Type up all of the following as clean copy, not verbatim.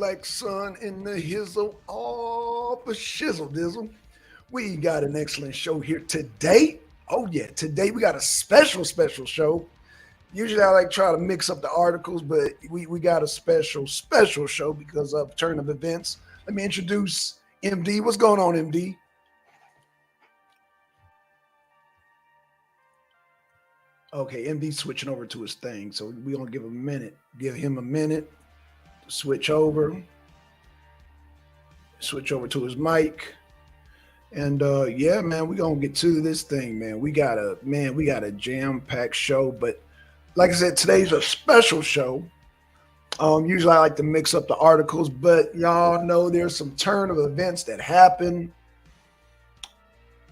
black sun in the hizzle, all the shizzle dizzle. We got an excellent show here today. Oh yeah, today we got a special show. Usually I like try to mix up the articles, but we got a special show because of turn of events. Let me introduce MD. What's going on, MD? Okay, MD switching over to his thing, so we're gonna give him a minute. Give him a minute. Switch over. Switch over to his mic. And yeah, man, we're gonna get to this thing, man. We got a jam-packed show, but like I said, today's a special show. Usually I like to mix up the articles, but y'all know there's some turn of events that happen.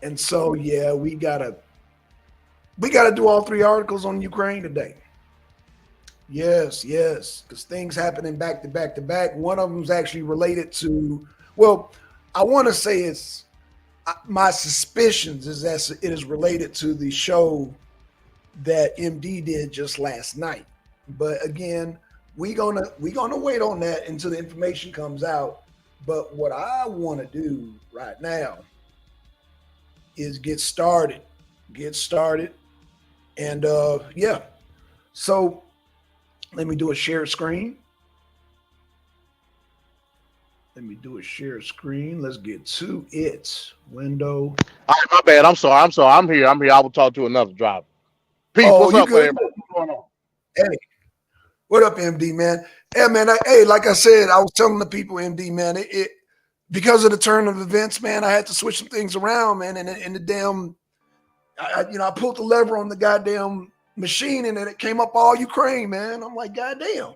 And so yeah, we gotta do all three articles on Ukraine today. Yes, because things happening back to back to back. One of them is actually related to, well, I want to say it's my suspicions is that it is related to the show that MD did just last night. But again, we gonna wait on that until the information comes out. But what I want to do right now is get started, and yeah. So let me do a share screen. Let's get to it. Window. All right, my bad. I'm sorry. I'm here. I will talk to another driver. Peace. Oh, what's you up, good? everybody? What's going on? Hey, what up, MD man? Hey man, hey, like I said, I was telling the people, MD man, it because of the turn of events, man, I had to switch some things around, man, and the damn, I pulled the lever on the goddamn machine, and then it came up all Ukraine, man. I'm like, goddamn.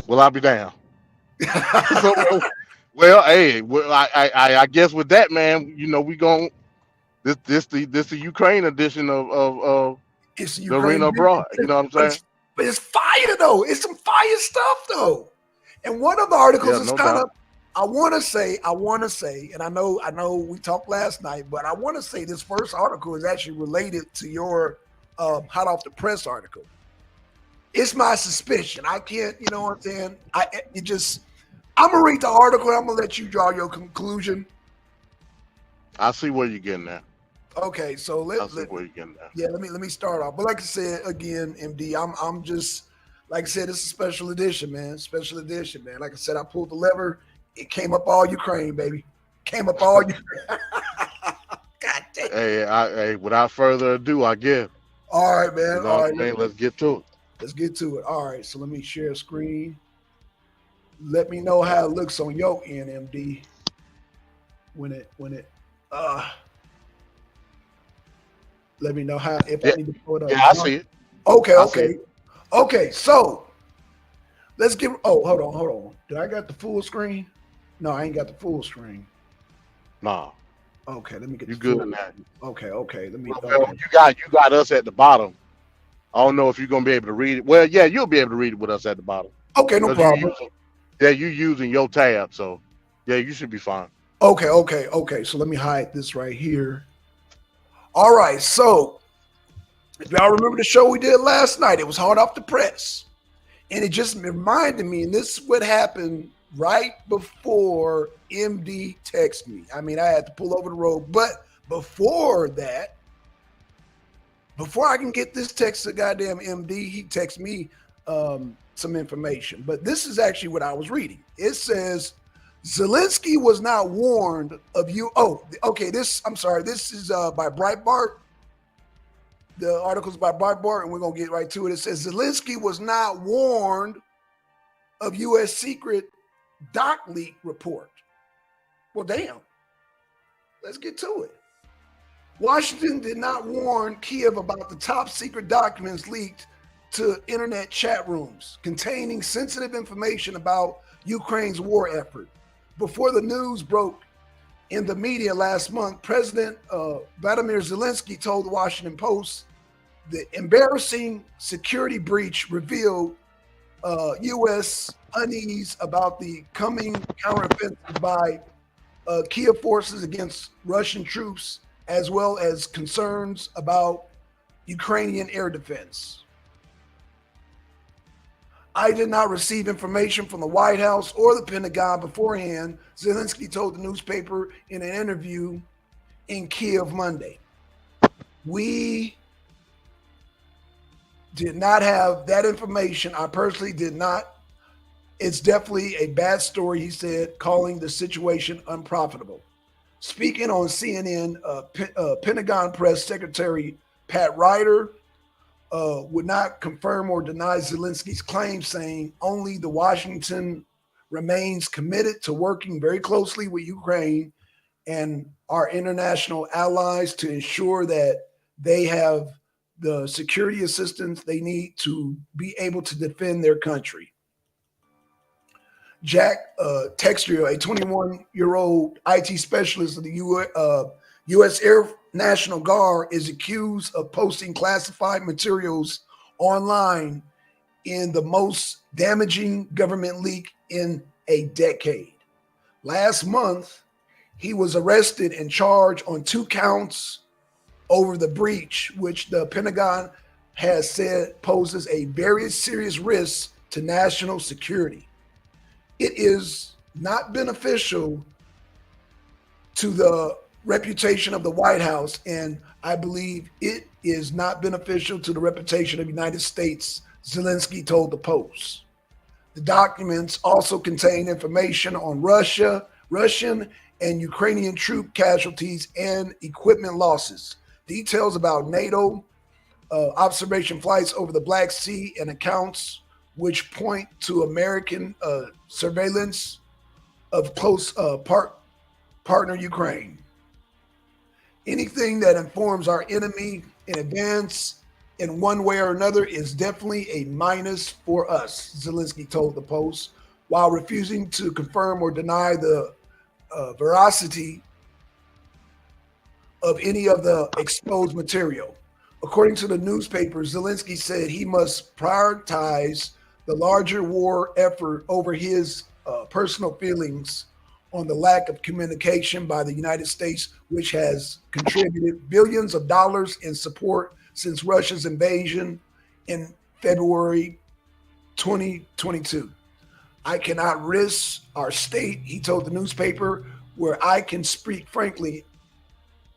Well, I'll be down. So, well, hey, well, I guess with that, man, we gon' this the Ukraine edition of It's the Ukraine, Arena Abroad. You know what I'm but saying? it's fire though. It's some fire stuff though. And one of the articles Yeah, is no kind of, doubt. I want to say, and I know we talked last night, but I want to say this first article is actually related to your hot off the press article. It's my suspicion. I can't, you know what I'm saying? I'm gonna read the article. And I'm gonna let you draw your conclusion. I see where you're getting at. Okay, so I see where you're getting at. yeah, let me start off. But like I said again, MD, I'm just like I said, it's a special edition, man. Special edition, man. Like I said, I pulled the lever. It came up all Ukraine, baby. Came up all Ukraine. God damn. Hey, without further ado, I guess. All right, man. You know All what right, I mean? Let's get to it. let's get to it. All right, so let me share screen. Let me know how it looks on your end, MD. When it let me know how if Yeah, I need to pull it up. yeah, I see it. Okay, I see it. okay. So let's get. Oh, hold on. Do I got the full screen? No, I ain't got the full screen. Nah, Okay, let me get you the good full. now. Okay. Let me. Well, Okay, you got us at the bottom. I don't know if you're gonna be able to read it. Well, yeah, you'll be able to read it with us at the bottom okay, no because you problem. using you using your tab. So yeah, you should be fine. Okay. So let me hide this right here. All right. So if y'all remember the show we did last night, it was hard off the press, and it just reminded me. And this is what happened right before MD texted me. I mean, I had to pull over the road, but before that, before I can get this text to goddamn MD, he texts me some information. But this is actually what I was reading. It says Zelensky was not warned of you. Oh, okay. I'm sorry. This is by Breitbart. The article's by Breitbart, and we're gonna get right to it. It says Zelensky was not warned of U.S. secret doc leak report. Well, damn. Let's get to it. Washington did not warn Kiev about the top secret documents leaked to internet chat rooms containing sensitive information about Ukraine's war effort. Before the news broke in the media last month, President Vladimir Zelensky told the Washington Post the embarrassing security breach revealed U.S. unease about the coming counteroffensive by Kiev forces against Russian troops, as well as concerns about Ukrainian air defense. I did not receive information from the White House or the Pentagon beforehand, Zelensky told the newspaper in an interview in Kiev Monday. We did not have that information. I personally did not. It's definitely a bad story, he said, calling the situation unprofitable. Speaking on CNN, Pentagon Press Secretary Pat Ryder would not confirm or deny Zelensky's claim, saying only the Washington remains committed to working very closely with Ukraine and our international allies to ensure that they have the security assistance they need to be able to defend their country. Jack Textier, a 21-year-old IT specialist of the U.S. Air National Guard, is accused of posting classified materials online in the most damaging government leak in a decade. Last month, he was arrested and charged on 2 counts over the breach, which the Pentagon has said poses a very serious risk to national security. It is not beneficial to the reputation of the White House, and I believe it is not beneficial to the reputation of the United States, Zelensky told the Post. The documents also contain information on Russian and Ukrainian troop casualties and equipment losses, details about NATO observation flights over the Black Sea, and accounts which point to American surveillance of close partner Ukraine. Anything that informs our enemy in advance in one way or another is definitely a minus for us, Zelensky told the Post, while refusing to confirm or deny the veracity of any of the exposed material. According to the newspaper, Zelensky said he must prioritize the larger war effort over his personal feelings on the lack of communication by the United States, which has contributed billions of dollars in support since Russia's invasion in February 2022. I cannot risk our state, he told the newspaper, where I can speak frankly.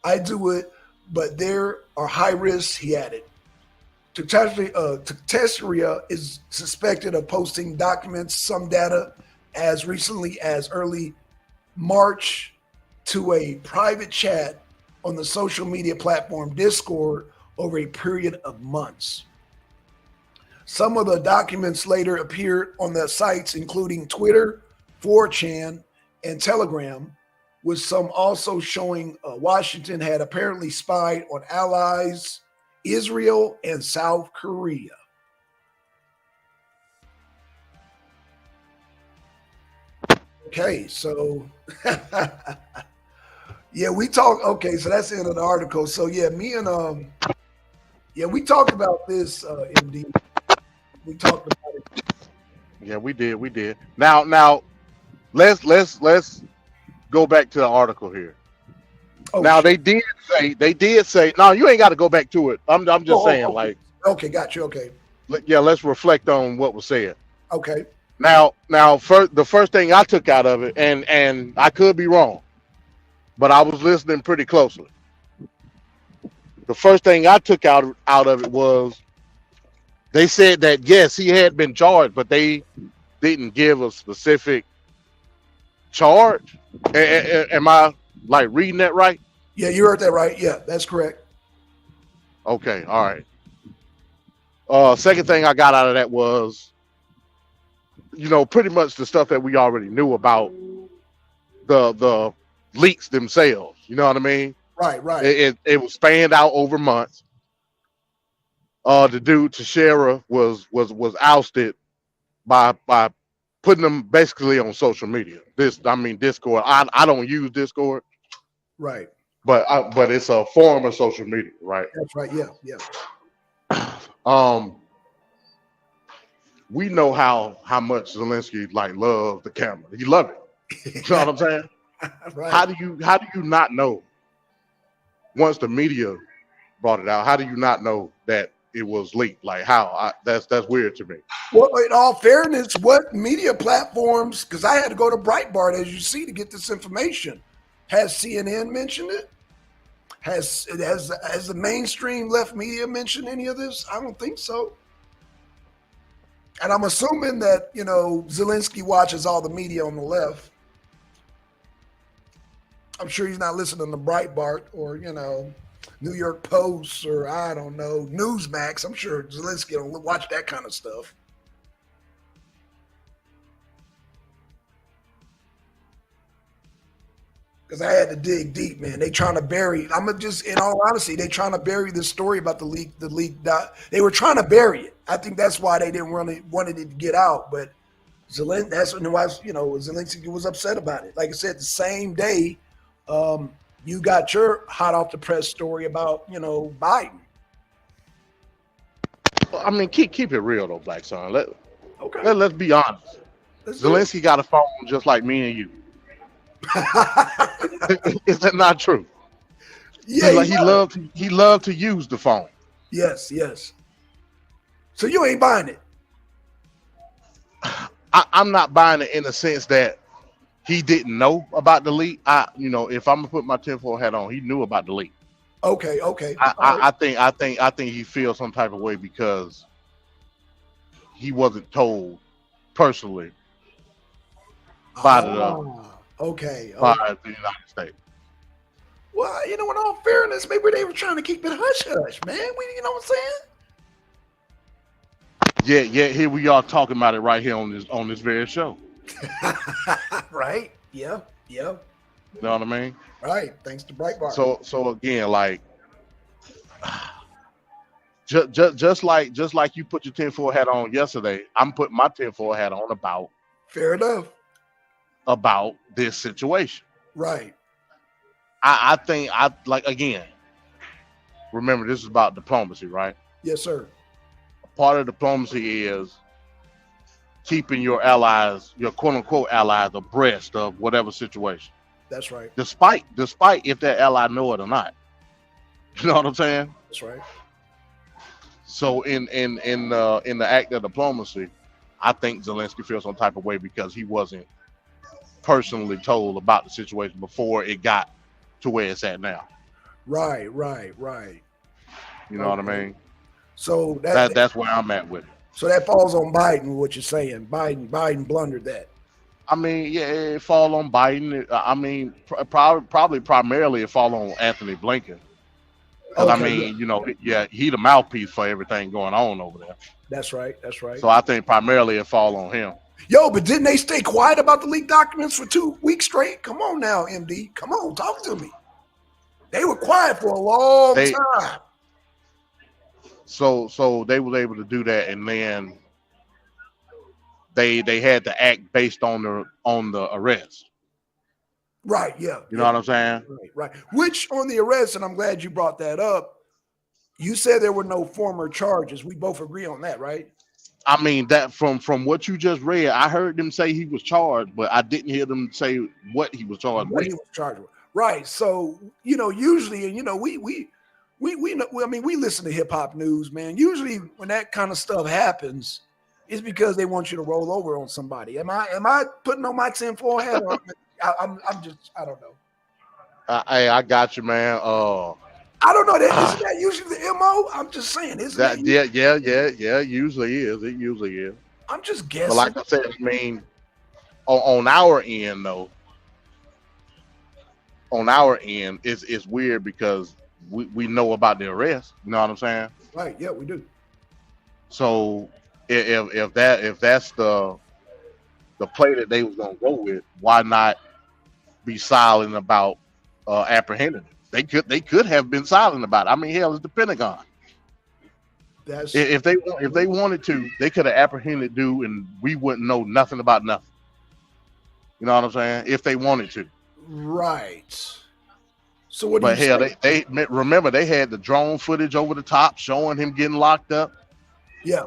I do it, but there are high risks, he added. Textier is suspected of posting documents, some data, as recently as early March to a private chat on the social media platform Discord over a period of months. Some of the documents later appeared on the sites, including Twitter, 4chan, and Telegram, with some also showing Washington had apparently spied on allies, Israel and South Korea. Okay, so yeah, we talked. Okay, so that's the end of the article. So yeah, me and we talked about this. MD, we talked about it. Yeah, we did. Now, let's go back to the article here. Oh, now sure. they did say. No, you ain't got to go back to it. I'm just saying, okay. like. Okay, got you. Okay. Yeah, let's reflect on what was said. Okay. Now, the first thing I took out of it, and I could be wrong, but I was listening pretty closely. The first thing I took out of it was they said that yes, he had been charged, but they didn't give a specific charge. Am I like reading that right? Yeah, you heard that right. Yeah, that's correct. Okay, all right. Second thing I got out of that was, pretty much the stuff that we already knew about the leaks themselves. You know what I mean? Right. It was spanned out over months. The dude Teixeira was ousted by putting them basically on social media. Discord. I don't use Discord. Right. But it's a form of social media, right? That's right. Yeah. We know how much Zelensky loved the camera. He loved it. You know what I'm saying? Right. How do you not know? Once the media brought it out, how do you not know that it was leaked. Like how? That's weird to me. Well, in all fairness, what media platforms? Because I had to go to Breitbart, as you see, to get this information. Has CNN mentioned it? Has the mainstream left media mentioned any of this? I don't think so. And I'm assuming that Zelensky watches all the media on the left. I'm sure he's not listening to Breitbart or New York Post or I don't know Newsmax. I'm sure Zelensky don't watch that kind of stuff. Because I had to dig deep, man. They trying to bury. In all honesty, they trying to bury this story about the leak. They were trying to bury it. I think that's why they didn't really wanted it to get out. But that's when Zelensky was upset about it. Like I said, the same day, you got your hot off the press story about Biden. I mean, keep it real though, Black Son. Okay. Let's be honest. Zelensky got a phone just like me and you. Is that not true? Yeah, he loved to use the phone. Yes. So you ain't buying it? I'm not buying it in the sense that he didn't know about the leak. If I'm gonna put my tinfoil hat on, he knew about the leak. Okay. I think he feels some type of way because he wasn't told personally by the United States. Well, in all fairness, maybe they were trying to keep it hush hush, man. You know what I'm saying? Yeah. Here we are talking about it right here on this very show. Right? Yeah. You know what I mean? Right. Thanks to Breitbart. So again, like, just like you put your tinfoil hat on yesterday, I'm putting my tinfoil hat on about. Fair enough. About this situation. Right. I think again. Remember, this is about diplomacy, right? Yes, sir. Part of diplomacy is keeping your allies, your quote unquote allies, abreast of whatever situation. That's right. Despite if that ally know it or not. You know what I'm saying? That's right. So in the act of diplomacy, I think Zelensky feels some type of way because he wasn't personally told about the situation before it got to where it's at now. Right. You know what I mean? So that's where I'm at with it. So that falls on Biden, what you're saying. Biden blundered that. I mean, yeah, it fall on Biden. I mean, probably primarily it fall on Anthony Blinken. Because I mean, he the mouthpiece for everything going on over there. That's right. So I think primarily it fall on him. Yo, but didn't they stay quiet about the leaked documents for 2 weeks straight? Come on now, MD. Come on, talk to me. They were quiet for a long time. So they were able to do that, and then they had to act based on the arrest. Right, yeah. You know what I'm saying? Right. Which on the arrest, and I'm glad you brought that up, you said there were no former charges. We both agree on that, right? I mean, that from what you just read, I heard them say he was charged, but I didn't hear them say what he was charged with. He was charged with. Right. So, usually, and we know, I mean, we listen to hip hop news, man. Usually when that kind of stuff happens, it's because they want you to roll over on somebody. Am I putting on my tinfoil hat? I'm just, I don't know. Hey, I got you, man. I don't know. Isn't that usually the MO? I'm just saying. Yeah. Usually is. It usually is. I'm just guessing. But like I said, I mean, on our end though, it's weird because we know about the arrest. You know what I'm saying? Right. Yeah, we do. So if that's the play that they was gonna go with, why not be silent about apprehending it? They could have been silent about it. I mean, hell, it's the Pentagon. If they wanted to, they could have apprehended dude, and we wouldn't know nothing about nothing. You know what I'm saying? If they wanted to. Right. So what? But hell, they remember they had the drone footage over the top showing him getting locked up. Yeah.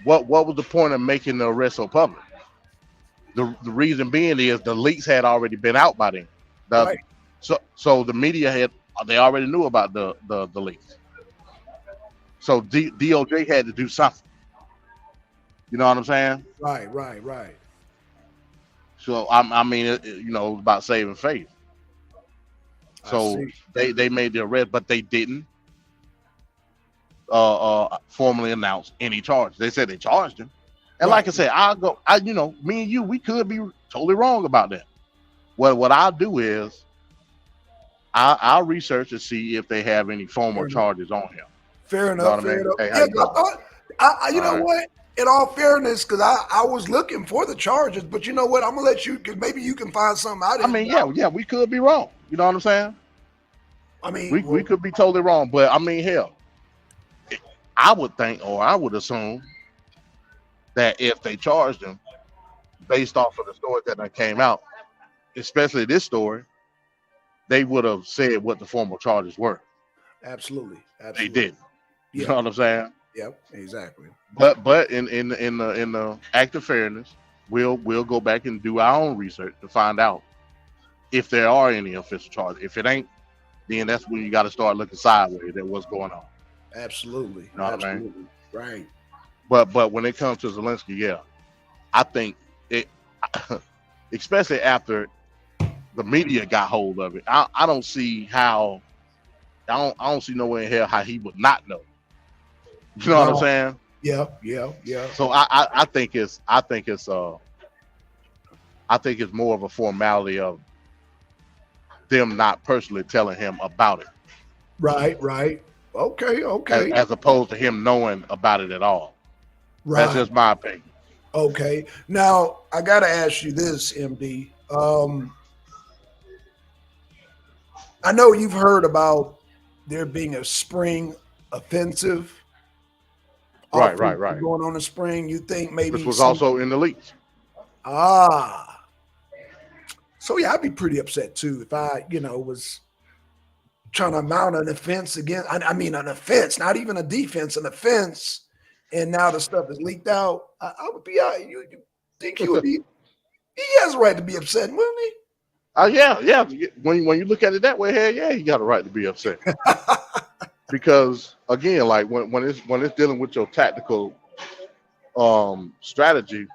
What was the point of making the arrest so public? The reason being is the leaks had already been out by then. Right. So the media they already knew about the leaks. So DOJ had to do something. You know what I'm saying? Right. So I mean, you know, it was about saving face. I So see. they made the arrest, but they didn't formally announce any charge. They said they charged him, and Right. like I said, you know, me and you, we could be totally wrong about that. What I'll do is I'll research to see if they have any formal Fair enough. charges on him. Fair You know what enough. I Fair mean? enough. Hey, how Yeah, you 'cause doing? I thought, you All know right. what? In all fairness, because I was looking for the charges, but you know what? I'm gonna let you, because maybe you can find something I I didn't. mean, yeah, we could be wrong. You know what I'm saying? I mean, We well, could be totally wrong, but I mean, hell, I would think, or I would assume that if they charged him based off of the story that came out, especially this story, they would have said what the formal charges were. absolutely, They absolutely. didn't. You Yeah. know what I'm saying? Yep. Exactly. But in the act of fairness, we'll go back and do our own research to find out if there are any official charges. If it ain't, then that's when you got to start looking sideways at what's going on. Absolutely. You know what I mean? Absolutely. Right. But when it comes to Zelensky, yeah, I think it, especially after the media got hold of it, I don't see how. I don't see no way in hell how he would not know. You know what I'm Right. saying? Yeah. So I think it's more of a formality of them not personally telling him about it, Right. Okay. as opposed to him knowing about it at all. That's Right. just my opinion. Okay. Now I gotta ask you this, MD. I know you've heard about there being a spring offensive Right. going on in spring. You think Which maybe was also in the leaks. ah. So yeah, I'd be pretty upset too if I, was trying to mount an offense against. I mean, an offense, not even a defense, an offense, and now the stuff is leaked out. I would be. You think he would be? He has a right to be upset, wouldn't he? Yeah. When you look at it that way, hell yeah, you got a right to be upset. Because again, like when it's dealing with your tactical strategy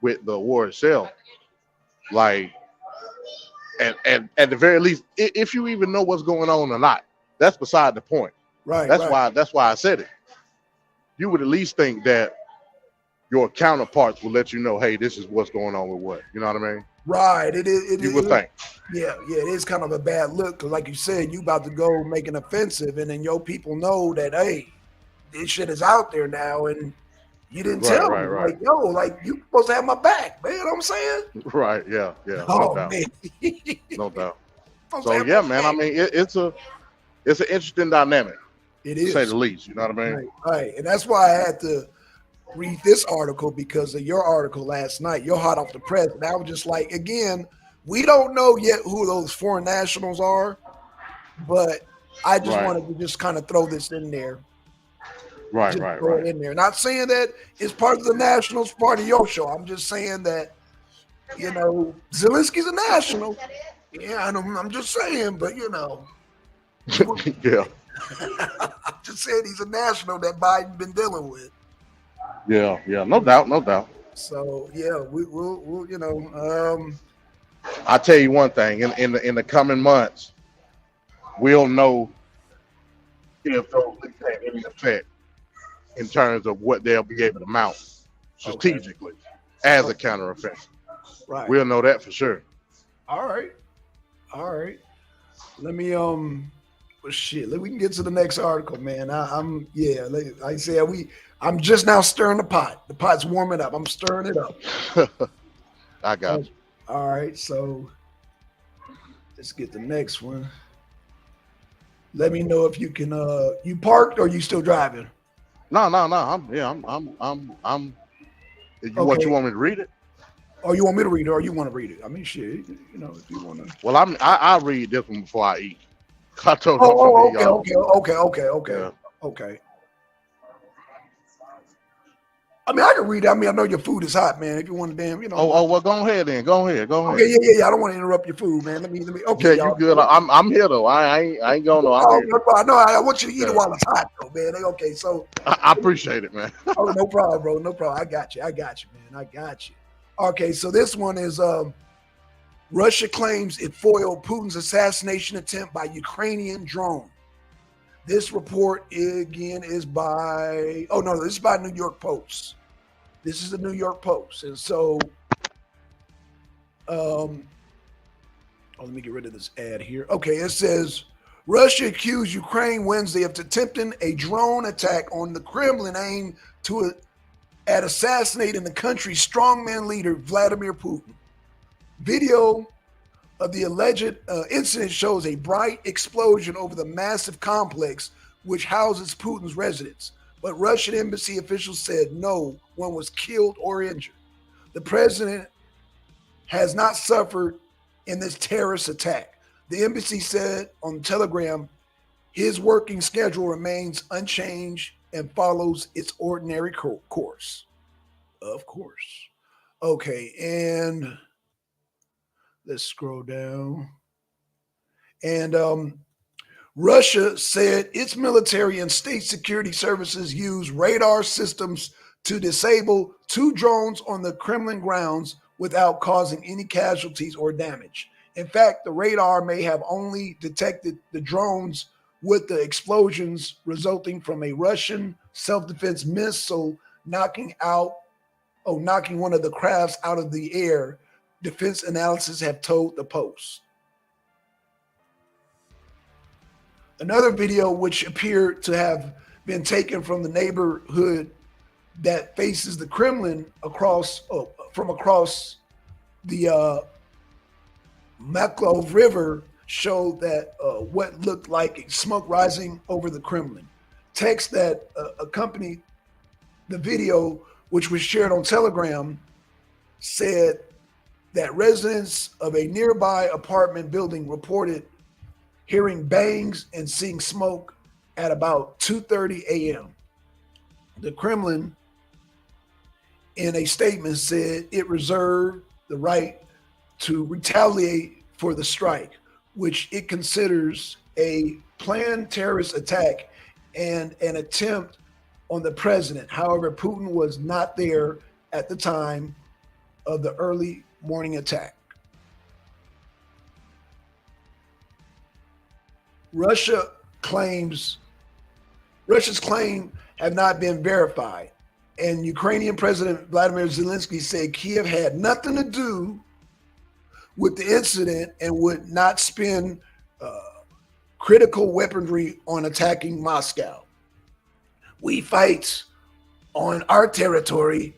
with the war itself, like and at the very least, if you even know what's going on or not, that's beside the point. Right. That's why I said it. You would at least think that your counterparts will let you know, hey, this is what's going on with what. You know what I mean? Right. It is. You would think. Yeah. It is kind of a bad look because, like you said, you about to go make an offensive, and then your people know that hey, this shit is out there now, and you didn't tell me. Right. Like, yo, like you supposed to have my back, man. You know what I'm saying? Right. Yeah. No Oh doubt. man. No doubt. Supposed to So have yeah, my man. I back. mean, it's an interesting dynamic, It to say is. the least. You know what I mean? Right. And that's why I had to read this article because of your article last night. You're hot off the press. And I was just like, again, we don't know yet who those foreign nationals are, but I just Right. wanted to just kind of throw this in there. Right. Just throw it in there. Not saying that it's part of the nationals, part of your show. I'm just saying that, Zelensky's a national. Yeah, I'm just saying, but Yeah. I'm just saying he's a national that Biden been dealing with. Yeah. No doubt. So yeah, we'll I tell you one thing. In the coming months, we'll know if those leaks have any effect in terms of what they'll be able to mount strategically as a counteroffensive. right. We'll know that for sure. All right. Let me well, shit. We can get to the next article, man. Like I said, I'm just now stirring the pot. The pot's warming up. I'm stirring it up. I got you. All right, so let's get the next one. Let me know if you can you parked or you still driving? No. I'm. What you want me to read it? Or you want me to read it or you want to read it? I mean shit, if you want to. Well, I'll read this one before I eat. I told Okay. Yeah. Okay. I mean, I can read it. I mean, I know your food is hot, man. If you want to damn, you know. Oh, well, go ahead then. Go ahead. Go Okay, ahead. yeah. I don't want to interrupt your food, man. Let me. Okay, Yeah, you y'all. good. I'm here though. I ain't going. No, I'm Oh, here. no problem. No, I want you to eat it Yeah, while it's hot, though, man. Okay, so. I appreciate it, man. Oh, no problem, bro. No problem. I got you, man. I got you. Okay, so this one is Russia claims it foiled Putin's assassination attempt by Ukrainian drone. This report again is by this is by New York Post. This is the New York Post. And so let me get rid of this ad here. Okay, it says Russia accused Ukraine Wednesday of attempting a drone attack on the Kremlin aimed at assassinating the country's strongman leader, Vladimir Putin. Video of the alleged incident shows a bright explosion over the massive complex which houses Putin's residence. But Russian embassy officials said no one was killed or injured. The president has not suffered in this terrorist attack. The embassy said on Telegram his working schedule remains unchanged and follows its ordinary course. Of course. Okay, and let's scroll down. And Russia said its military and state security services use radar systems to disable 2 drones on the Kremlin grounds without causing any casualties or damage. In fact, the radar may have only detected the drones with the explosions resulting from a Russian self-defense missile knocking one of the crafts out of the air, defense analysts have told the Post. Another video, which appeared to have been taken from the neighborhood that faces the Kremlin from across the Maklov River, showed that what looked like smoke rising over the Kremlin. Text that accompanied the video, which was shared on Telegram, said that residents of a nearby apartment building reported hearing bangs and seeing smoke at about 2:30 a.m. The Kremlin, in a statement, said it reserved the right to retaliate for the strike, which it considers a planned terrorist attack and an attempt on the president. However, Putin was not there at the time of the early morning attack. Russia's claim have not been verified. And Ukrainian President Vladimir Zelensky said Kiev had nothing to do with the incident and would not spend critical weaponry on attacking Moscow. We fight on our territory.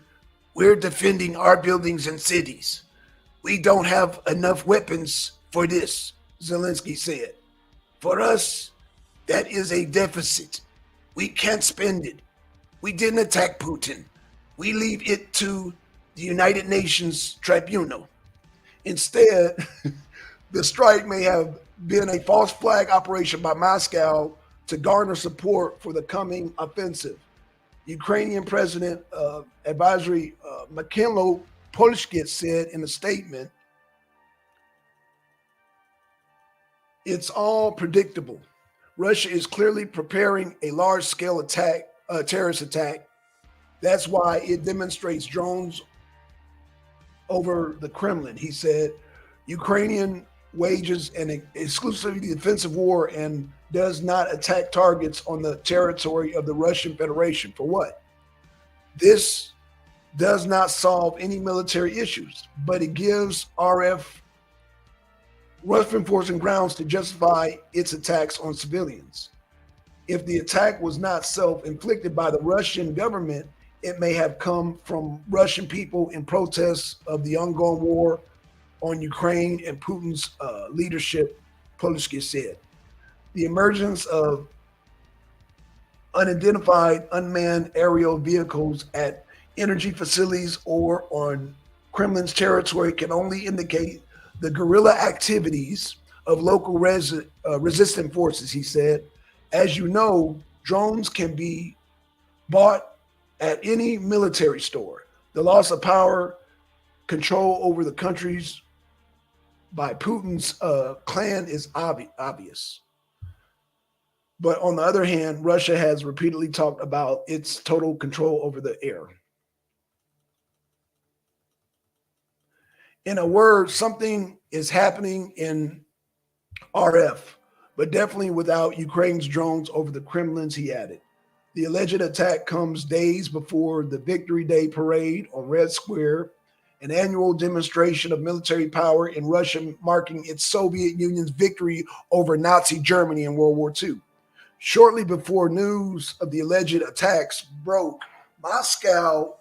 We're defending our buildings and cities. We don't have enough weapons for this, Zelensky said. For us, that is a deficit. We can't spend it. We didn't attack Putin. We leave it to the United Nations Tribunal. Instead, the strike may have been a false flag operation by Moscow to garner support for the coming offensive. Ukrainian President Advisory Mikhailo Polshkin said in a statement, "It's all predictable. Russia is clearly preparing a large-scale attack, terrorist attack. That's why it demonstrates drones over the Kremlin," he said. Ukrainian wages an exclusively defensive war and does not attack targets on the territory of the Russian Federation. For what? This does not solve any military issues, but it gives Russian forces grounds to justify its attacks on civilians. If the attack was not self-inflicted by the Russian government, it may have come from Russian people in protest of the ongoing war on Ukraine and Putin's leadership, Polshkin said. The emergence of unidentified unmanned aerial vehicles at energy facilities or on Kremlin's territory can only indicate the guerrilla activities of local resistant forces, he said. As you know, drones can be bought at any military store. The loss of power, control over the countries by Putin's clan is obvious. But on the other hand, Russia has repeatedly talked about its total control over the air. In a word, something is happening in RF, but definitely without Ukraine's drones over the Kremlins, he added. The alleged attack comes days before the Victory Day parade on Red Square, an annual demonstration of military power in Russia marking its Soviet Union's victory over Nazi Germany in World War II. Shortly before news of the alleged attacks broke, Moscow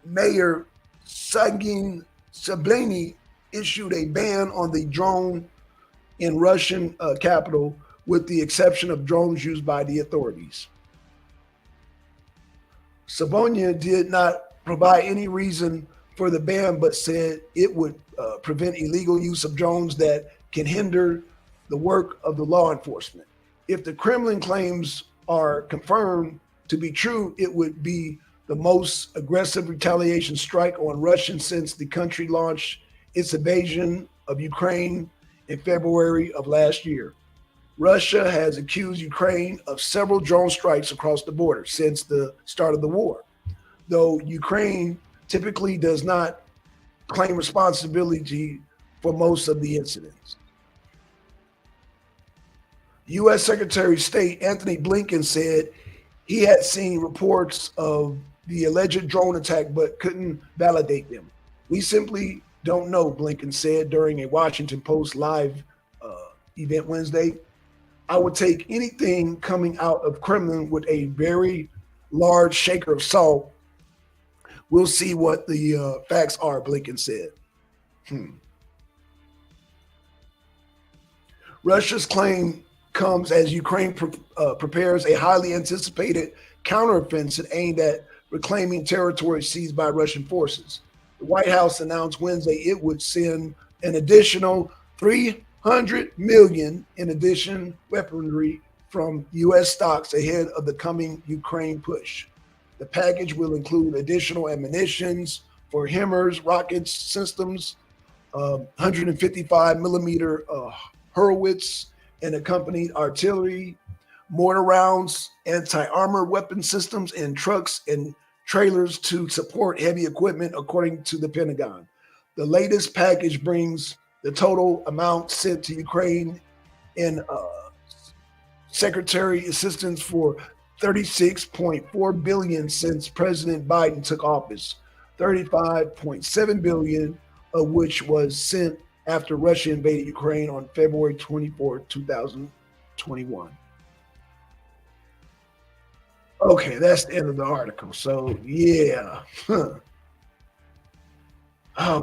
Mayor Sergei Sobyanin issued a ban on the drone in Russian capital, with the exception of drones used by the authorities. Sobyanin did not provide any reason for the ban, but said it would prevent illegal use of drones that can hinder the work of the law enforcement. If the Kremlin claims are confirmed to be true, it would be the most aggressive retaliation strike on Russia since the country launched its invasion of Ukraine in February of last year. Russia has accused Ukraine of several drone strikes across the border since the start of the war, though Ukraine typically does not claim responsibility for most of the incidents. U.S. Secretary of State Anthony Blinken said he had seen reports of the alleged drone attack but couldn't validate them. We simply don't know, Blinken said during a Washington Post live event Wednesday. I would take anything coming out of Kremlin with a very large shaker of salt. We'll see what the facts are, Blinken said. Russia's claim comes as Ukraine prepares a highly anticipated counteroffensive aimed at reclaiming territory seized by Russian forces. The White House announced Wednesday it would send an additional $300 million in addition weaponry from U.S. stocks ahead of the coming Ukraine push. The package will include additional ammunitions for HIMARS rocket systems, 155 millimeter Hurwitz and accompanied artillery, mortar rounds, anti-armor weapon systems, and trucks and trailers to support heavy equipment, according to the Pentagon. The latest package brings the total amount sent to Ukraine in secretary assistance for $36.4 billion since President Biden took office, $35.7 billion of which was sent after Russia invaded Ukraine on February 24, 2021. Okay, that's the end of the article. So, yeah. Oh,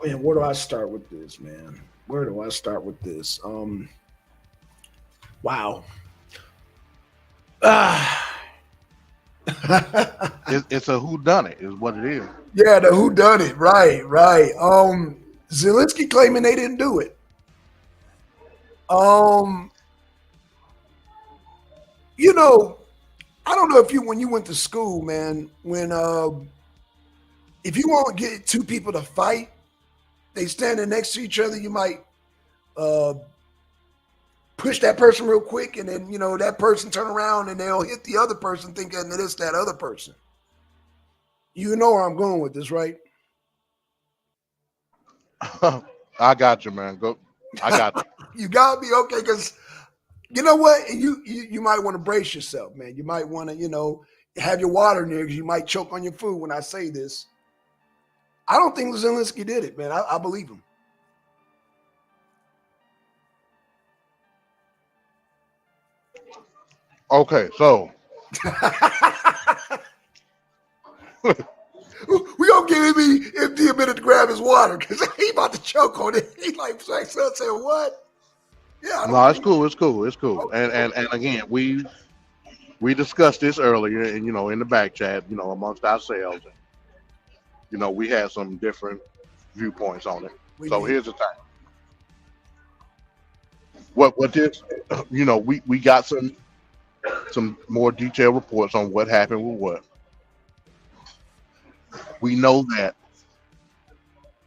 man, where do I start with this, man? Where do I start with this? Wow. It's a whodunit, is what it is. Yeah, the whodunit. Right. Zelensky claiming they didn't do it. You know, I don't know if when you went to school, man, when if you want to get two people to fight, they standing next to each other, you might push that person real quick, and then that person turn around and they'll hit the other person thinking that it's that other person. You know where I'm going with this, right? I got you, man. Go. I got you. You got me, okay? Because you know what, you might want to brace yourself, man. You might want to, have your water near because you might choke on your food when I say this. I don't think Zelensky did it, man. I believe him. Okay, so we gonna give him a minute to grab his water because he about to choke on it. He like saying what? Yeah. No, it's cool. Okay. And again, we discussed this earlier, and in the back chat, amongst ourselves, and, we had some different viewpoints on it. Here's the thing. What this, we got some more detailed reports on what happened with what. We know that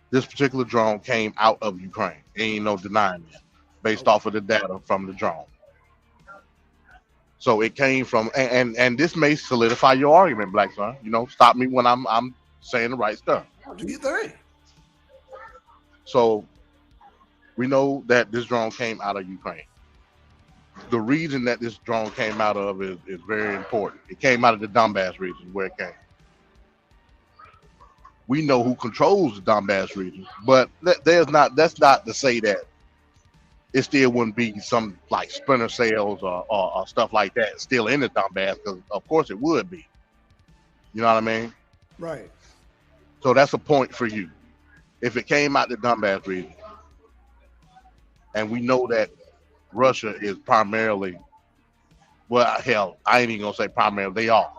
this particular drone came out of Ukraine. Ain't no denying that, based off of the data from the drone. So it came from, and this may solidify your argument, Black Son. You know, stop me when I'm saying the right stuff. Do you think? So we know that this drone came out of Ukraine. The region that this drone came out of is very important. It came out of the Donbass region where it came. We know who controls the Donbass region, but that's not to say that it still wouldn't be some like splinter cells or stuff like that still in the Donbass, because of course it would be. You know what I mean? Right. So that's a point for you. If it came out the Donbass region, and we know that Russia is primarily, well, hell, I ain't even gonna say primarily, they are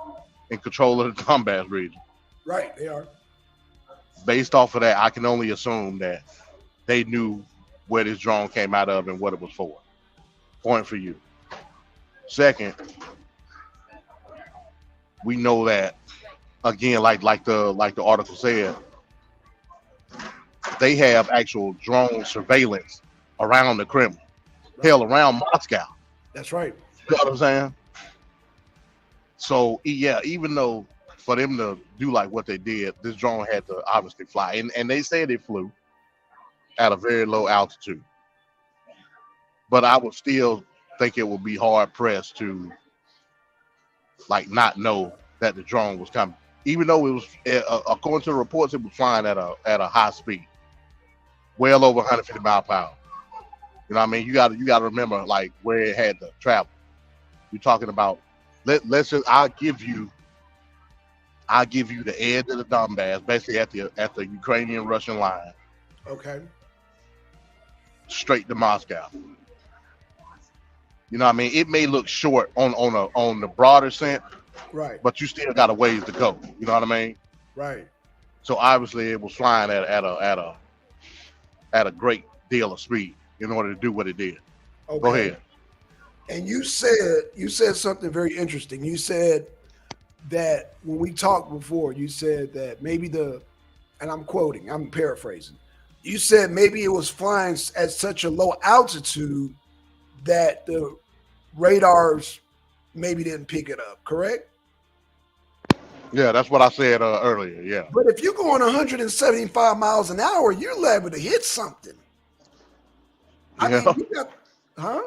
in control of the Donbass region. Right, they are. Based off of that, I can only assume that they knew where this drone came out of and what it was for. Point for you. Second, we know that, again, like the article said, they have actual drone surveillance around the Kremlin, hell, around Moscow. That's right. You know what I'm saying? So yeah, even though for them to do like what they did, this drone had to obviously fly, and they said it flew at a very low altitude. But I would still think it would be hard pressed to like not know that the drone was coming, even though it was, according to the reports, it was flying at a high speed, well over 150 miles per hour. You know what I mean? You got to remember like where it had to travel. You're talking about. Let's just. I'll give you the edge of the Donbass, basically at the Ukrainian-Russian line. Okay. Straight to Moscow. You know what I mean? It may look short on the broader sense, Right. but you still got a ways to go. You know what I mean? Right. So obviously it was flying at a great deal of speed in order to do what it did. Okay. Go ahead. And you said something very interesting. You said that when we talked before, you said that maybe and I'm quoting, I'm paraphrasing. You said maybe it was flying at such a low altitude that the radars maybe didn't pick it up, correct? Yeah, that's what I said earlier. Yeah. But if you're going 175 miles an hour, you're liable to hit something. I mean, you got, huh?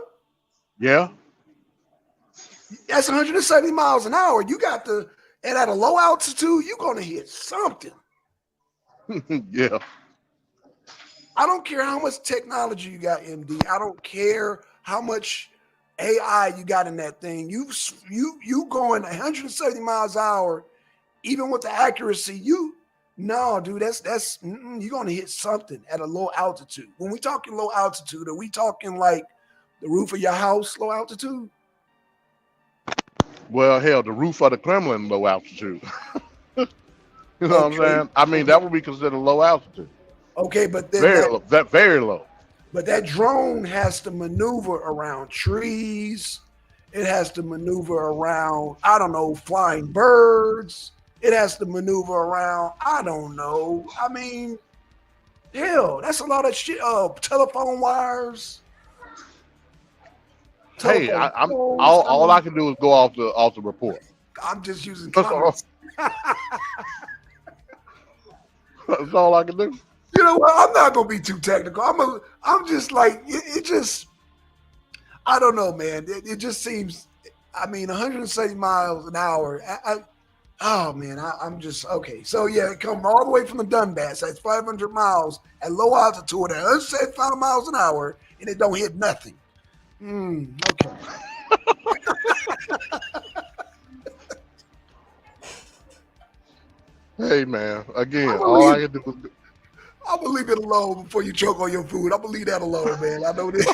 Yeah. That's 170 miles an hour. You got and at a low altitude, you're going to hit something. Yeah. I don't care how much technology you got, MD. I don't care how much AI you got in that thing. You going 170 miles an hour, even with the accuracy, no, dude, that's you're going to hit something at a low altitude. When we talking low altitude, are we talking like the roof of your house, low altitude? Well, hell, the roof of the Kremlin, low altitude. You know what I'm saying? I mean, that would be considered low altitude. Okay, but then very low. But that drone has to maneuver around trees. It has to maneuver around, I don't know, flying birds. It has to maneuver around, I don't know. I mean, hell, that's a lot of shit. Telephone wires. Hey, I'm all I can do is go off the report. I'm just using comments. That's all I can do. You know what? I'm not gonna be too technical. I'm just like it just. I don't know, man. It just seems. I mean, 170 miles an hour. I'm just okay. So yeah, it come all the way from the Donbass. That's 500 miles at low altitude at 175 miles an hour, and it don't hit nothing. Okay. Hey man, again, all I can do is. I'm gonna leave it alone before you choke on your food. I'm gonna leave that alone, man. I know this.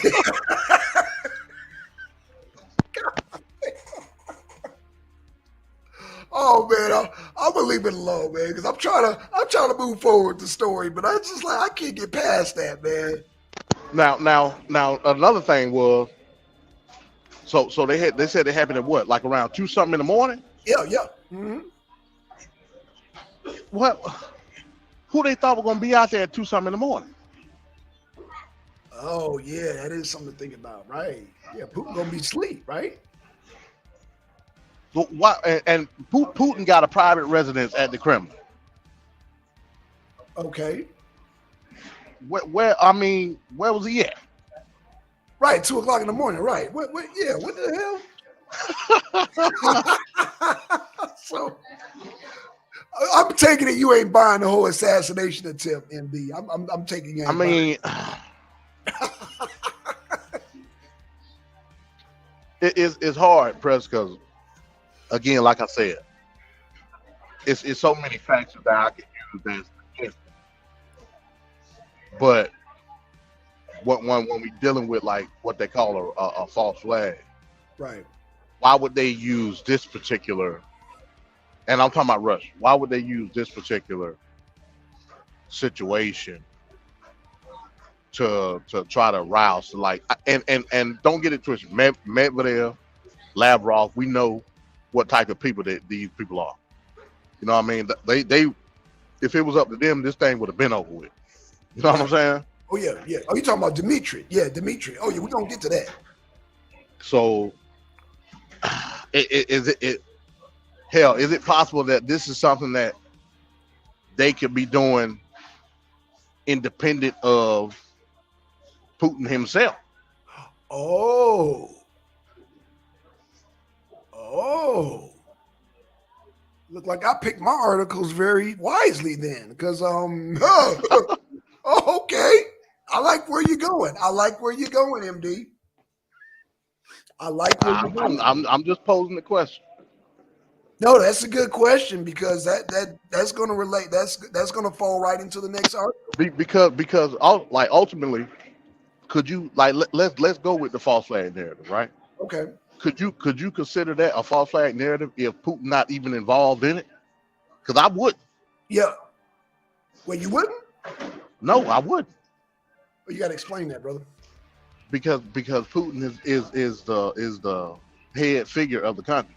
Oh man, I'm gonna leave it alone, man, because I'm trying to move forward the story, but I just like I can't get past that, man. Now, another thing was, so they said it happened at what, like around 2 something in the morning? Yeah. Mm-hmm. what? Who they thought were gonna be out there at 2 something in the morning? Oh yeah, that is something to think about, right? Yeah, Putin gonna be asleep, right? So why? And Putin got a private residence at the Kremlin. Okay, Where? I mean, where was he at? right. 2 o'clock in the morning, right? What? Yeah, what the hell? So I'm taking it you ain't buying the whole assassination attempt, MD. I'm taking you I ain't mean, it's hard, press, because again, like I said, it's so many factors that I can use that's against it. But when we dealing with like what they call a false flag, right. why would they use this particular? And I'm talking about Russia. Why would they use this particular situation to try to rouse like and don't get it twisted. Medvedev, Lavrov, we know what type of people that these people are. You know what I mean? They if it was up to them, this thing would have been over with. You know what I'm saying? Oh yeah, yeah. Oh, you talking about Dmitry? Yeah, Dmitry. Oh yeah, we're gonna get to that. So is it hell, is it possible that this is something that they could be doing independent of Putin himself? Oh. Oh. Look like I picked my articles very wisely then, because oh, okay. I like where you're going. I like where you're going, MD. I like where you're going. I'm just posing the question. No, that's a good question because that's going to relate. That's going to fall right into the next article. Because like ultimately, could you like let's go with the false flag narrative, right? Okay. Could you consider that a false flag narrative if Putin not even involved in it? Because I would. Yeah. Well, you wouldn't? No, I wouldn't. Well, you got to explain that, brother. Because Putin is the head figure of the country.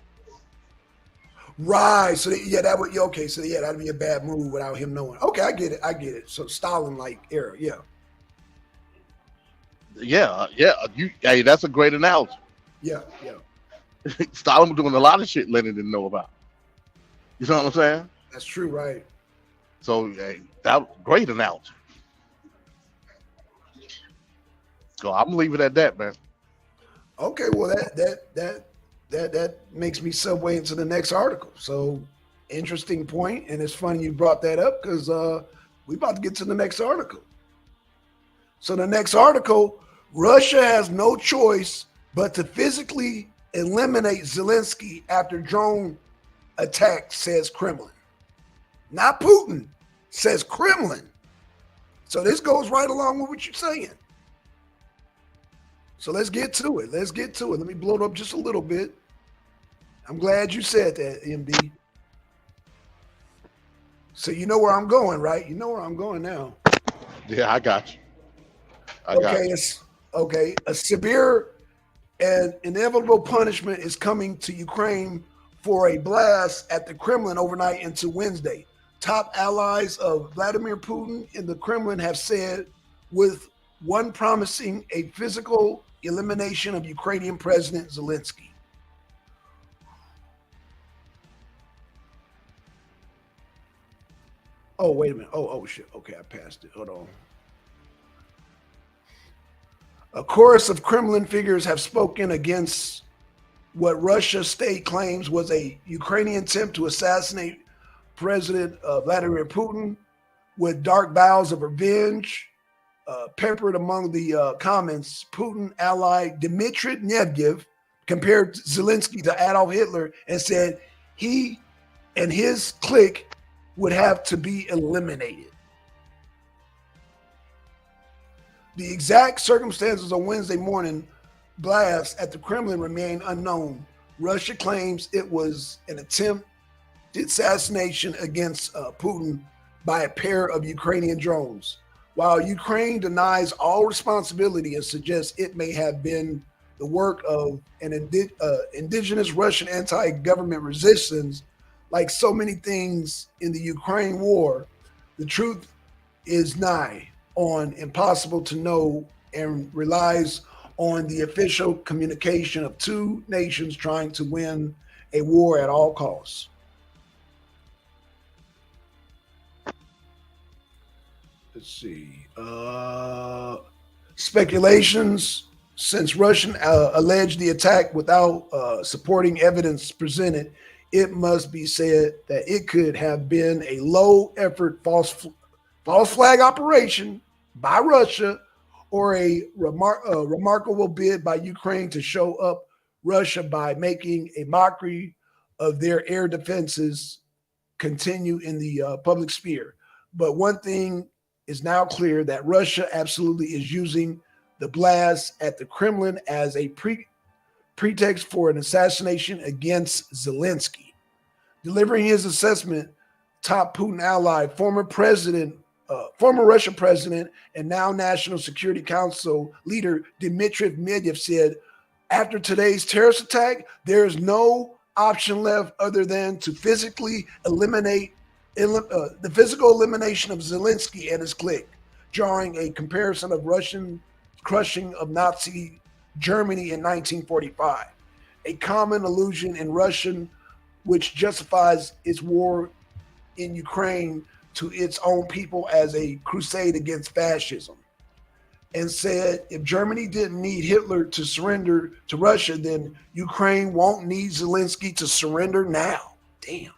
Right. So that would okay. So yeah, that'd be a bad move without him knowing. Okay, I get it. I get it. So Stalin-like era. Yeah. Yeah. Hey, that's a great analogy. Yeah. Yeah. Stalin was doing a lot of shit Lenin didn't know about. You know what I'm saying? That's true. Right. So hey, that was a great analogy. So I'm gonna leave it at that, man. Okay. Well, that makes me segue into the next article. So interesting point, and it's funny you brought that up because we about to get to the next article. So the next article, Russia has no choice but to physically eliminate Zelensky after drone attack, says Kremlin. Not Putin, says Kremlin. So this goes right along with what you're saying. So let's get to it. Let's get to it. Let me blow it up just a little bit. I'm glad you said that, MD. So you know where I'm going, right? You know where I'm going now. Yeah, I got you. Okay. A severe and inevitable punishment is coming to Ukraine for a blast at the Kremlin overnight into Wednesday. Top allies of Vladimir Putin in the Kremlin have said, with one promising a physical elimination of Ukrainian President Zelensky. Oh, wait a minute. Oh, shit. Okay, I passed it. Hold on. A chorus of Kremlin figures have spoken against what Russia state claims was a Ukrainian attempt to assassinate President Vladimir Putin, with dark vows of revenge peppered among the comments. Putin ally Dmitry Medvedev compared Zelensky to Adolf Hitler and said he and his clique would have to be eliminated. The exact circumstances on Wednesday morning blast at the Kremlin remain unknown. Russia claims it was an attempt assassination against Putin by a pair of Ukrainian drones, while Ukraine denies all responsibility and suggests it may have been the work of an indigenous Russian anti-government resistance like so many things in the Ukraine war, the truth is nigh on impossible to know and relies on the official communication of two nations trying to win a war at all costs. Let's see. Speculations since Russian alleged the attack without supporting evidence presented, it must be said that it could have been a low effort false flag operation by Russia or a remarkable bid by Ukraine to show up Russia by making a mockery of their air defenses continue in the public sphere. But one thing is now clear that Russia absolutely is using the blast at the Kremlin as a pretext for an assassination against Zelensky. Delivering his assessment, top Putin ally, former Russian president, and now National Security Council leader Dmitry Medvedev said, after today's terrorist attack, there is no option left other than to physically eliminate the physical elimination of Zelensky and his clique, drawing a comparison of Russian crushing of Nazi Germany in 1945, a common allusion in Russian which justifies its war in Ukraine to its own people as a crusade against fascism, and said if Germany didn't need Hitler to surrender to Russia, then Ukraine won't need Zelensky to surrender now. Damn.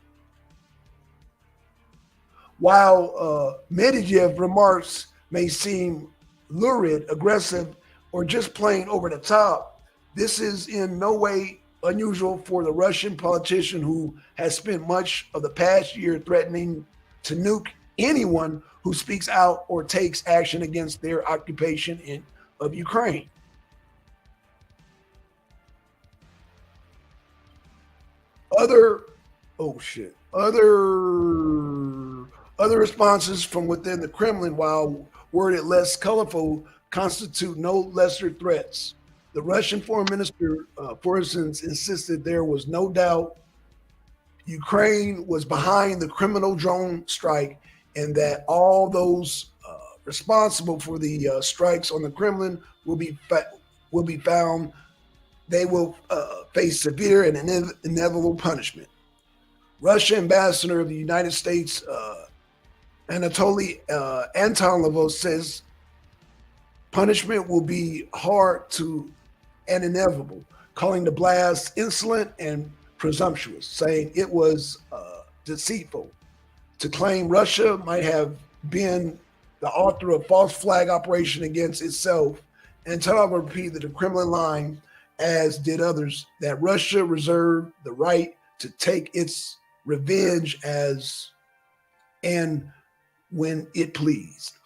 While Medvedev remarks may seem lurid, aggressive, or just plain over the top, this is in no way unusual for the Russian politician who has spent much of the past year threatening to nuke anyone who speaks out or takes action against their occupation of Ukraine. Other oh shit. Other responses from within the Kremlin, while worded less colorful, constitute no lesser threats. The Russian foreign minister, for instance, insisted there was no doubt Ukraine was behind the criminal drone strike and that all those responsible for the strikes on the Kremlin will be found. They will face severe and inevitable punishment. Russia ambassador of the United States, Anatoly Antonov, says punishment will be hard to and inevitable, calling the blast insolent and presumptuous, saying it was deceitful to claim Russia might have been the author of false flag operation against itself. And Antonov repeated the Kremlin line, as did others, that Russia reserved the right to take its revenge as and when it pleased.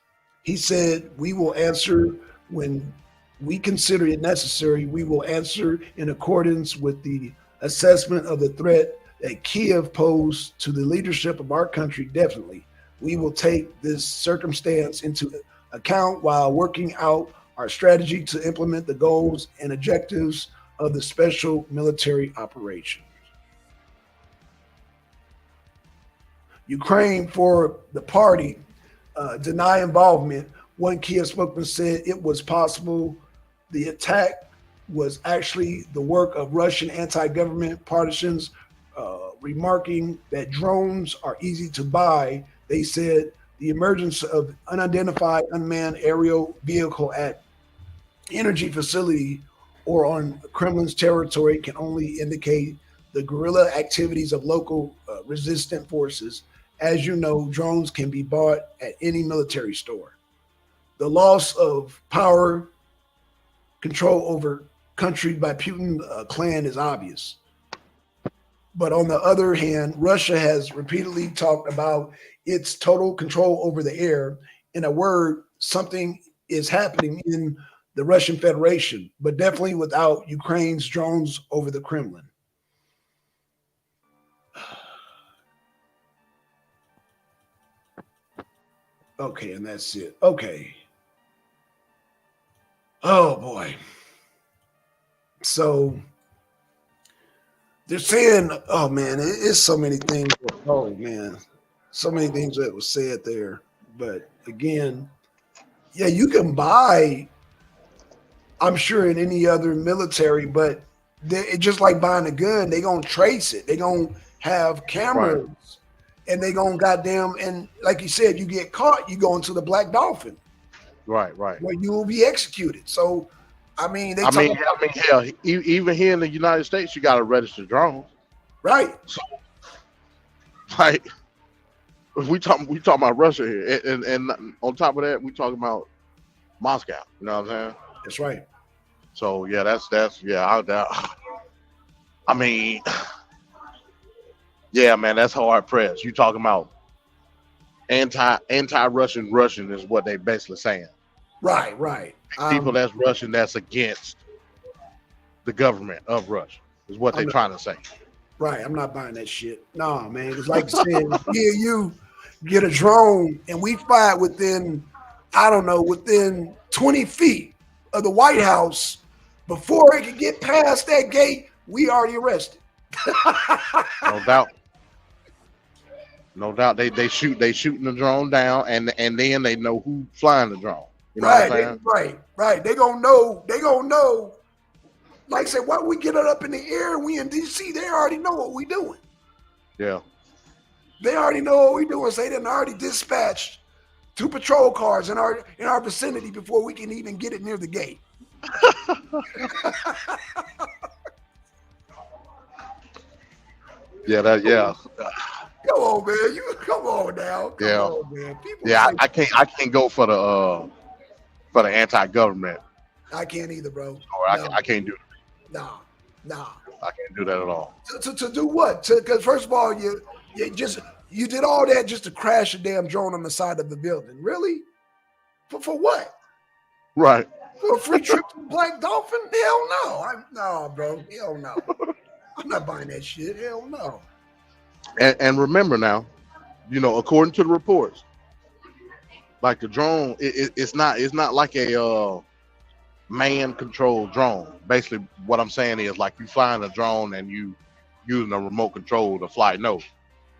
He said, we will answer when we consider it necessary. We will answer in accordance with the assessment of the threat that Kiev posed to the leadership of our country. Definitely. We will take this circumstance into account while working out our strategy to implement the goals and objectives of the special military operation. Ukraine, for the party, deny involvement. One Kiev spokesman said it was possible the attack was actually the work of Russian anti-government partisans, remarking that drones are easy to buy. They said the emergence of unidentified unmanned aerial vehicle at energy facility or on Kremlin's territory can only indicate the guerrilla activities of local resistant forces. As you know, drones can be bought at any military store. The loss of power control over country by Putin clan is obvious. But on the other hand, Russia has repeatedly talked about its total control over the air. In a word, something is happening in the Russian Federation, but definitely without Ukraine's drones over the Kremlin. Okay, and that's it. Okay. Oh boy. So They're saying, oh man, it's so many things. Oh man, so many things that was said there. But again, yeah, you can buy, I'm sure, in any other military, but it's just like buying a gun. They gonna trace it. They gonna have Right, cameras, and they gonna goddamn, and like you said, you get caught, you go into the Black Dolphin right. where you will be executed. So, I mean, they I talk mean, about hell, even here in the United States, you got to register drones. right, So, like, we talking about Russia here, and on top of that, we talking about Moscow. You know what I'm saying? that's right. So yeah, that's yeah. I mean, yeah, man, that's hard press. You talking about anti Russian is what they basically saying. Right, right. People that's Russian that's against the government of Russia is what I'm they not, trying to say. right. I'm not buying that shit. No, man. It's like saying, yeah, you get a drone and we fly it within, I don't know, within 20 feet of the White House. Before it could get past that gate, we already arrested. No doubt. No doubt. They shooting the drone down and then they know who flying the drone. You know what I'm Right, saying? right. They gonna know. They gonna know. Like I said, why we get it up in the air and we in DC, they already know what we doing. Yeah. They already know what we doing. So they done already dispatched 2 patrol cars in our vicinity before we can even get it near the gate. Yeah. Come on, man. You come on now. Come Yeah. on, man. People Yeah, say I can't go for the anti-government. I can't either, bro. Or No, I can't do nah. I can't do that at all. To do what? Because first of all, you did all that just to crash a damn drone on the side of the building. Really? For what? Right. For a free trip to Black Dolphin? Hell no. No, bro. Hell no. I'm not buying that shit. Hell no. And remember now, according to the reports, like the drone, it's not like a man-controlled drone. Basically, what I'm saying is like you flying a drone and you using a remote control to fly. No,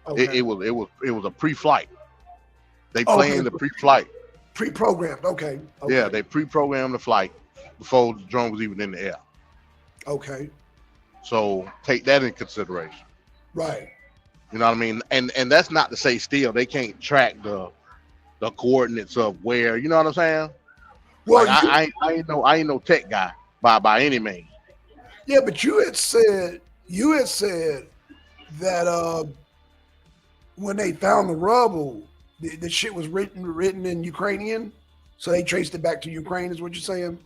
Okay. it was a pre-flight. They Okay. planned the pre-flight. Pre-programmed. Okay. Yeah, they pre-programmed the flight before the drone was even in the air. Okay. So take that in consideration. Right. You know what I mean? And that's not to say still they can't track the coordinates of where. You know what I'm saying? Well, Like I ain't no tech guy by any means. yeah, but you had said that when they found the rubble, the shit was written in Ukrainian, so they traced it back to Ukraine. Is what you're saying?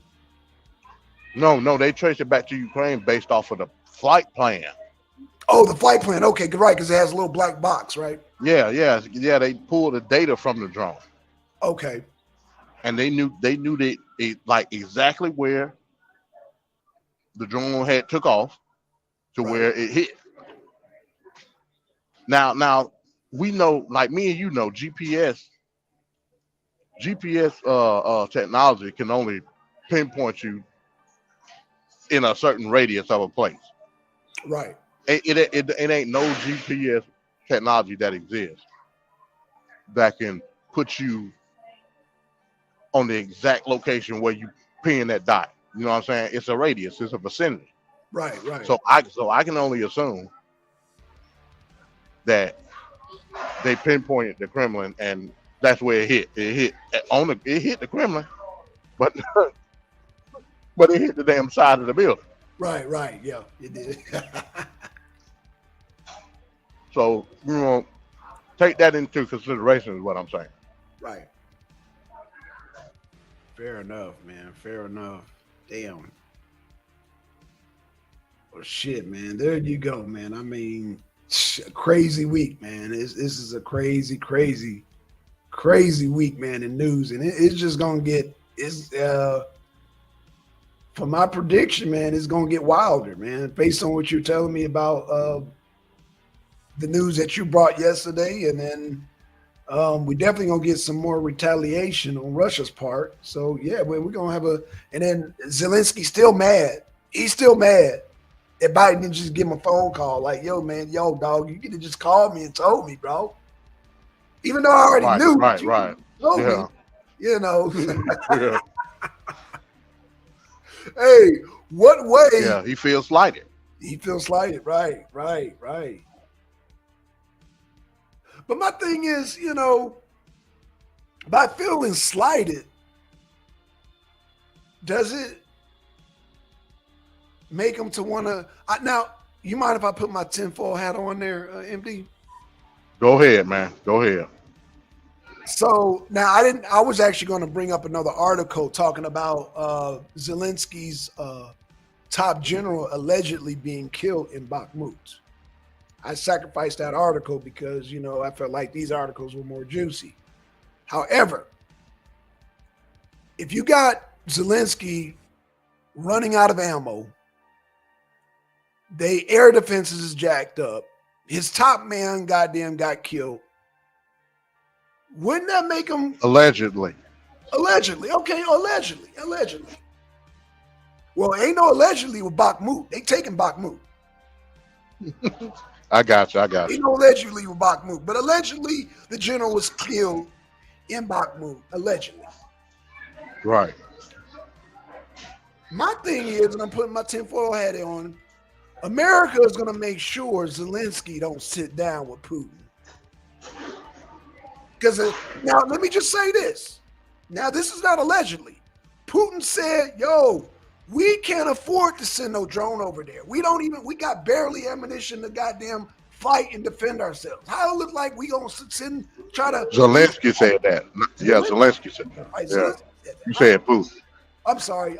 No, they traced it back to Ukraine based off of the flight plan. Oh, the flight plan. Okay, right, because it has a little black box, right? Yeah. They pulled the data from the drone, Okay. and they knew that it like exactly where the drone had took off to Right. where it hit. Now we know, like me and you know, GPS technology can only pinpoint you in a certain radius of a place. Right. It ain't no GPS technology that exists that can put you on the exact location where you pin that dot. You know what I'm saying? It's a radius, it's a vicinity. Right. So I can only assume that they pinpointed the Kremlin and that's where it hit. It hit the Kremlin, but but it hit the damn side of the building. Right. Yeah, it did. So take that into consideration is what I'm saying. Right. Fair enough, man. Fair enough. Damn. Well, shit, man. There you go, man. I mean, crazy week, man. This is a crazy week, man, in news, and it's just gonna get. It's for my prediction, man. It's gonna get wilder, man. Based on what you're telling me about the news that you brought yesterday, and then we definitely gonna get some more retaliation on Russia's part. So yeah, we're gonna have and then Zelensky's still mad. He's still mad, If Biden didn't just give him a phone call, like, yo, man, yo, dog, you could have just called me and told me, bro. Even though I already knew, but you right. told me, Yeah. you know. Yeah. Hey, what way? Yeah. He feels slighted. He feels slighted, right, right, right. But my thing is, you know, by feeling slighted, does it make him to want to? Now, you mind if I put my tinfoil hat on there, MD? Go ahead, man. Go ahead. So now I didn't. I was actually going to bring up another article talking about Zelensky's top general allegedly being killed in Bakhmut. I sacrificed that article because, you know, I felt like these articles were more juicy. However, if you got Zelensky running out of ammo, they air defenses is jacked up, his top man goddamn got killed, wouldn't that make him Allegedly. Okay, allegedly. Well, ain't no allegedly with Bakhmut. They taking Bakhmut. I got you. Ain't no allegedly with Bakhmut, but allegedly the general was killed in Bakhmut. Allegedly. Right. My thing is, and I'm putting my tinfoil hat on, America is going to make sure Zelensky don't sit down with Putin. Because now, let me just say this. Now, this is not allegedly. Putin said, yo, we can't afford to send no drone over there. We got barely ammunition to goddamn fight and defend ourselves. How it look like we going to try to. Zelensky said that. Yeah, Zelensky said that. Right, Yeah. Zelensky said that. You said Putin. I'm sorry.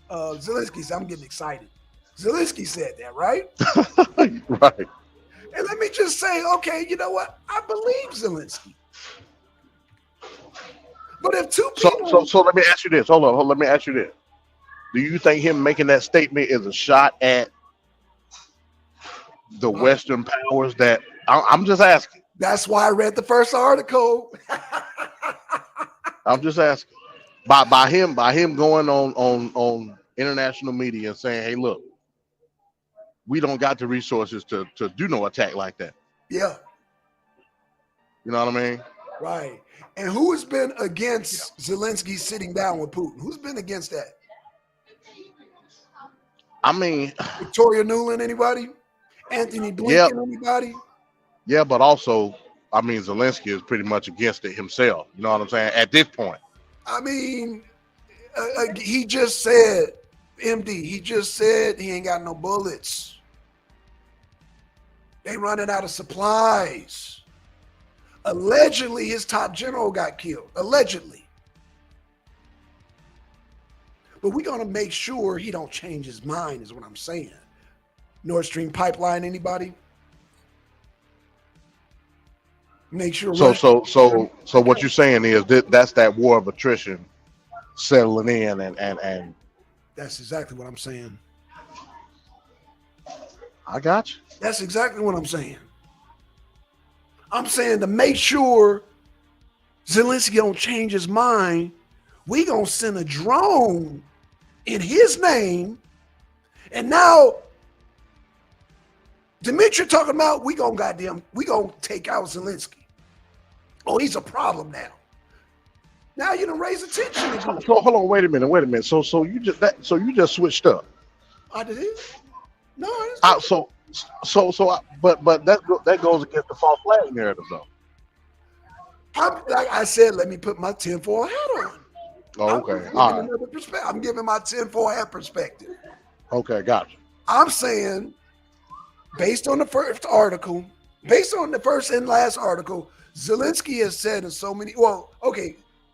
Zelensky said, I'm getting excited. Zelensky said that, right? Right. And let me just say, okay, you know what? I believe Zelensky. But if two people... So let me ask you this. Hold on. Let me ask you this. Do you think him making that statement is a shot at the Western powers that... I'm just asking. That's why I read the first article. I'm just asking. By him going on international media and saying, hey, look, we don't got the resources to do no attack like that. Yeah. You know what I mean? Right. And who has been against Zelensky sitting down with Putin? Who's been against that? I mean, Victoria Nuland, anybody? Anthony Blinken, anybody? Yeah, but also, I mean, Zelensky is pretty much against it himself. You know what I'm saying? At this point. I mean, he just said, MD, he just said he ain't got no bullets. They running out of supplies. Allegedly, his top general got killed. Allegedly. But we're going to make sure he don't change his mind is what I'm saying. Nord Stream pipeline, anybody? Make sure. So what you're saying is that's that war of attrition settling in and that's exactly what I'm saying. I got you. That's exactly what I'm saying. I'm saying to make sure Zelensky don't change his mind, we gonna send a drone in his name, and now Dimitri talking about we gonna take out Zelensky. Oh, he's a problem now. Now you done raise attention again. So hold on, wait a minute. So you just switched up. I did. No, but that goes against the false flag narrative though. Like I said, let me put my tinfoil hat on. Oh, okay. All right. I'm giving my tinfoil hat perspective. Okay, gotcha. I'm saying, based on the first article, based on the first and last article, Zelensky has said in so many,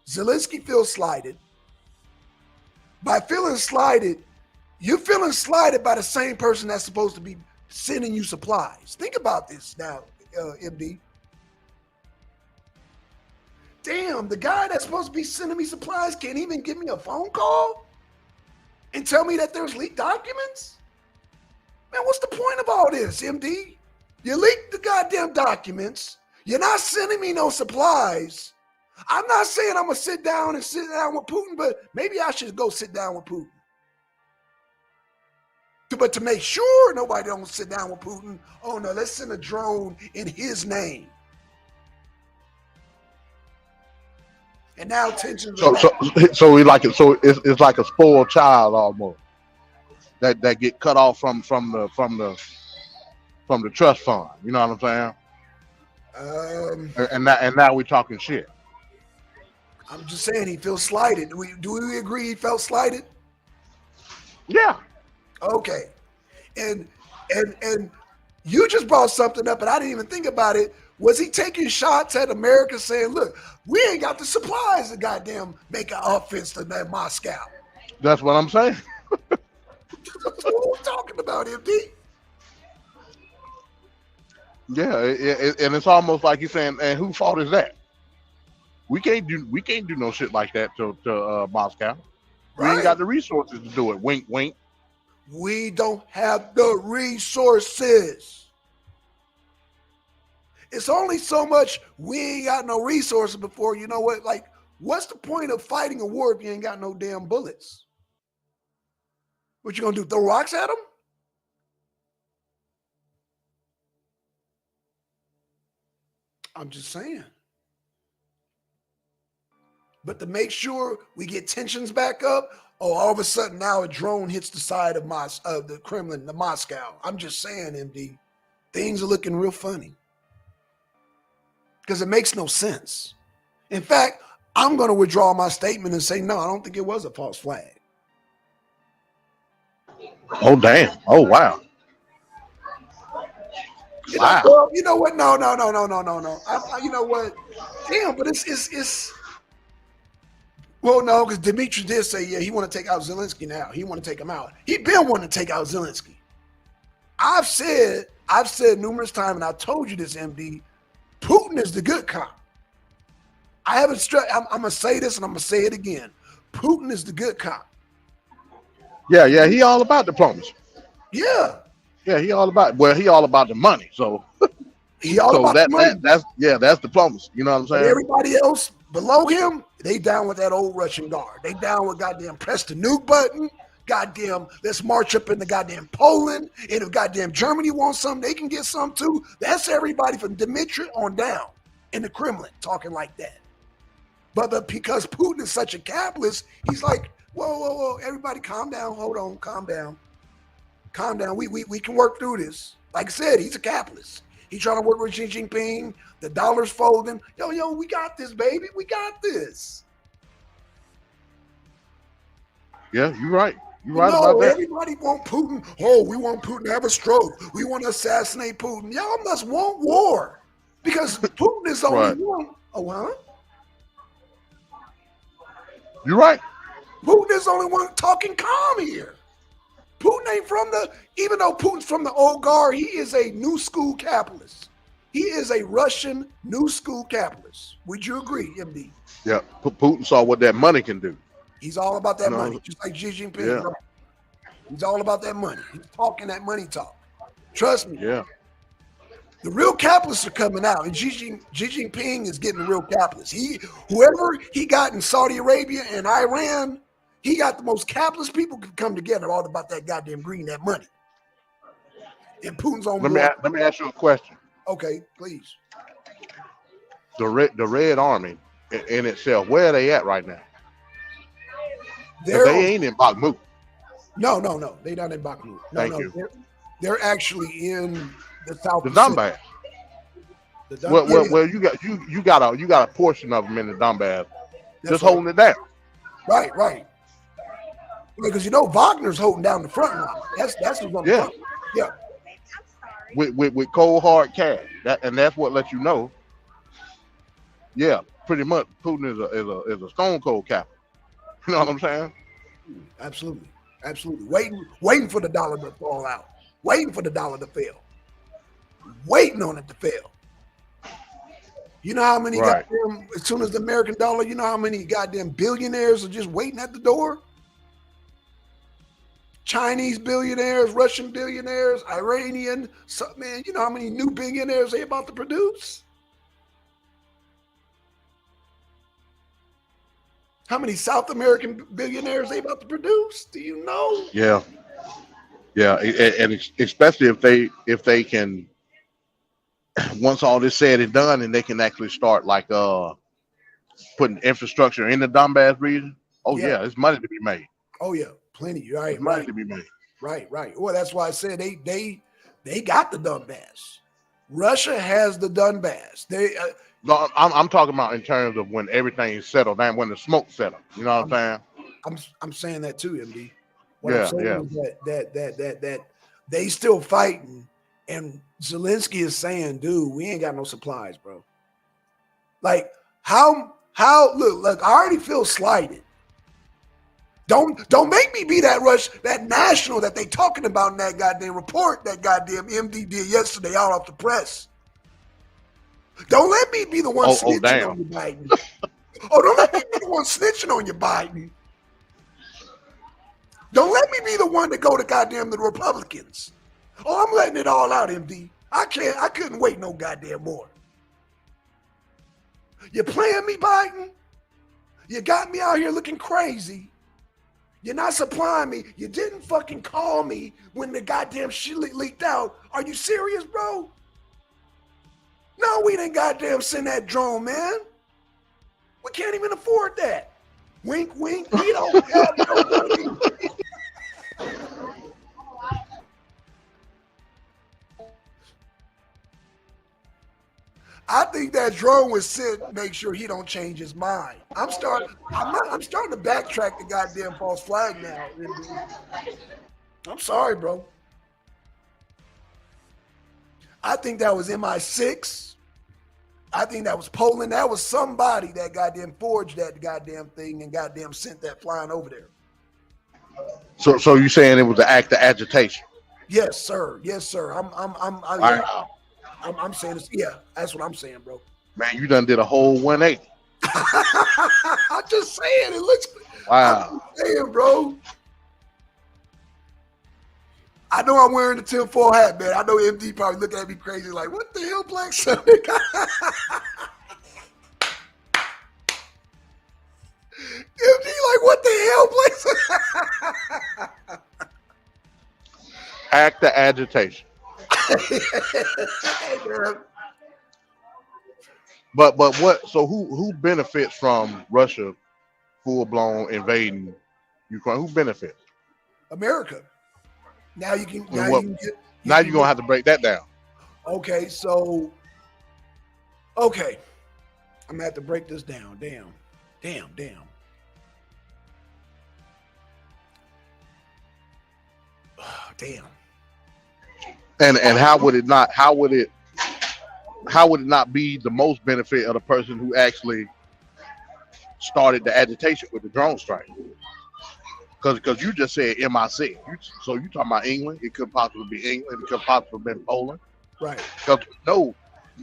Zelensky feels slighted. By feeling slighted, you're feeling slighted by the same person that's supposed to be sending you supplies. Think about this now, MD. Damn, the guy that's supposed to be sending me supplies can't even give me a phone call and tell me that there's leaked documents? Man, what's the point of all this, MD? You leaked the goddamn documents. You're not sending me no supplies. I'm not saying I'm going to sit down with Putin, but maybe I should go sit down with Putin. But to make sure nobody don't sit down with Putin, oh no, let's send a drone in his name. And now tensions are So back. we like it. So it's like a spoiled child almost that get cut off from the trust fund. You know what I'm saying? And now we're talking shit. I'm just saying he feels slighted. Do we agree he felt slighted? Yeah. Okay. And you just brought something up, and I didn't even think about it. Was he taking shots at America, saying, "Look, we ain't got the supplies to goddamn make an offense to that Moscow"? That's what I'm saying. That's what we're talking about, MD. Yeah, and it's almost like he's saying, "And whose fault is that? We can't do no shit like that to Moscow. We ain't Right. got the resources to do it." Wink, wink. We don't have the resources. It's only so much we ain't got no resources before, you know what? Like, what's the point of fighting a war if you ain't got no damn bullets? What you gonna do? Throw rocks at them? I'm just saying. But to make sure we get tensions back up, oh, all of a sudden now a drone hits the side of the Kremlin, the Moscow. I'm just saying, MD, things are looking real funny because it makes no sense. In fact, I'm going to withdraw my statement and say, no, I don't think it was a false flag. Oh damn! Oh wow! Wow! Well, you know what? No. You know what? Damn, but it's. Well, no, because Dmitry did say, yeah, he want to take out Zelensky now. He want to take him out. He been wanting to take out Zelensky. I've said numerous times, and I told you this, MD. Putin is the good cop. I haven't stressed. I'm gonna say this, and I'm gonna say it again. Putin is the good cop. Yeah. He all about diplomacy. Yeah. Yeah, he all about. Well, he all about the money. So He all about the money. that's diplomacy. You know what I'm But saying? everybody else below him, they down with that old Russian guard. They down with goddamn press the nuke button. Goddamn, let's march up into goddamn Poland. And if goddamn Germany wants something, they can get some too. That's everybody from Dmitry on down in the Kremlin talking like that. But because Putin is such a capitalist, he's like, whoa, everybody calm down. Hold on, calm down. Calm down. We can work through this. Like I said, he's a capitalist. He's trying to work with Xi Jinping. The dollar's folding. Yo, we got this, baby. We got this. Yeah, you're right. You're right No, about that. everybody want Putin. Oh, we want Putin to have a stroke. We want to assassinate Putin. Y'all must want war because Putin is only Right. one. Oh, huh? You're right. Putin is the only one talking calm here. Putin ain't from even though Putin's from the old guard, he is a new school capitalist. He is a Russian new school capitalist. Would you agree, MD? Yeah. Putin saw what that money can do. He's all about that You know, money, just like Xi Jinping. Yeah. Right? He's all about that money. He's talking that money talk. Trust me. Yeah. The real capitalists are coming out, and Xi Jinping is getting the real capitalists. Whoever he got in Saudi Arabia and Iran, he got the most capitalist people could come together all about that goddamn green, that money. And Putin's on Let me ask you a question. Okay, please. The Red Army in itself, where are they at right now? They ain't in Bakhmut. No. They're not in Bakhmut. Thank you. They're actually in the South. The Donbass. Well, you got a portion of them in the Donbass, just holding it down. Right. Because Wagner's holding down the front line. That's what's on the front. Yeah. With cold hard cash, that's what lets you know. Yeah, pretty much Putin is a stone cold capitalist. You know what I'm saying? Absolutely. Waiting for the dollar to fall out. Waiting for the dollar to fail. Waiting on it to fail. You know how many goddamn, as soon as the American dollar, you know how many goddamn billionaires are just waiting at the door? Chinese billionaires, Russian billionaires, Iranian, man, you know how many new billionaires they about to produce? How many South American billionaires they about to produce? Do you know? Yeah, Yeah, and especially if they can, once all this said and done, and they can actually start like putting infrastructure in the Donbass region. Oh Yeah. yeah, there's money to be made. Oh yeah. Plenty. There's Right. money Right. to be made. Right. Right. Well, that's why I said they got the Donbass. Russia has the Donbass. No, I'm talking about in terms of when everything is settled down, when the smoke settled. You know what I'm saying? I'm saying that too, MD. What I'm Yeah, saying yeah. is that they still fighting, and Zelensky is saying, "Dude, we ain't got no supplies, bro." Like how look, I already feel slighted. Don't make me be that national that they talking about in that goddamn report that goddamn MD did yesterday out off the press. Don't let me be the one Oh snitching damn. on you, Biden. Oh, don't let me be the one snitching on you, Biden. Don't let me be the one to go to goddamn the Republicans. Oh, I'm letting it all out, MD. I couldn't wait no goddamn more. You playing me, Biden? You got me out here looking crazy. You're not supplying me. You didn't fucking call me when the goddamn shit leaked out. Are you serious, bro? No, we didn't goddamn send that drone, man. We can't even afford that. Wink, wink. We don't have no money. I think that drone was sent to make sure he don't change his mind. I'm starting to backtrack the goddamn false flag now. I'm sorry, bro. I think that was MI6. I think that was Poland. That was somebody that goddamn forged that goddamn thing and goddamn sent that flying over there. So you saying it was an act of agitation? Yes, sir. Yes, sir. I'm saying this. Yeah, that's what I'm saying, bro. Man, you done did a whole 180. I'm just saying. It looks. Wow. I'm just saying, bro. I know I'm wearing the tinfoil hat, man. I know MD probably looking at me crazy, like, what the hell, Black Sun? MD, like, what the hell, Black Sun? Act of agitation. But what? So who benefits from Russia full blown invading Ukraine? Who benefits? America. Now you can. Now you're gonna have to break that down. Okay, so. Okay, I'm gonna have to break this down. Damn. Damn. And how would it not be the most benefit of the person who actually started the agitation with the drone strike? Because you just said MIC. So you talking about England? It could possibly be England. It could possibly be Poland. Right. Because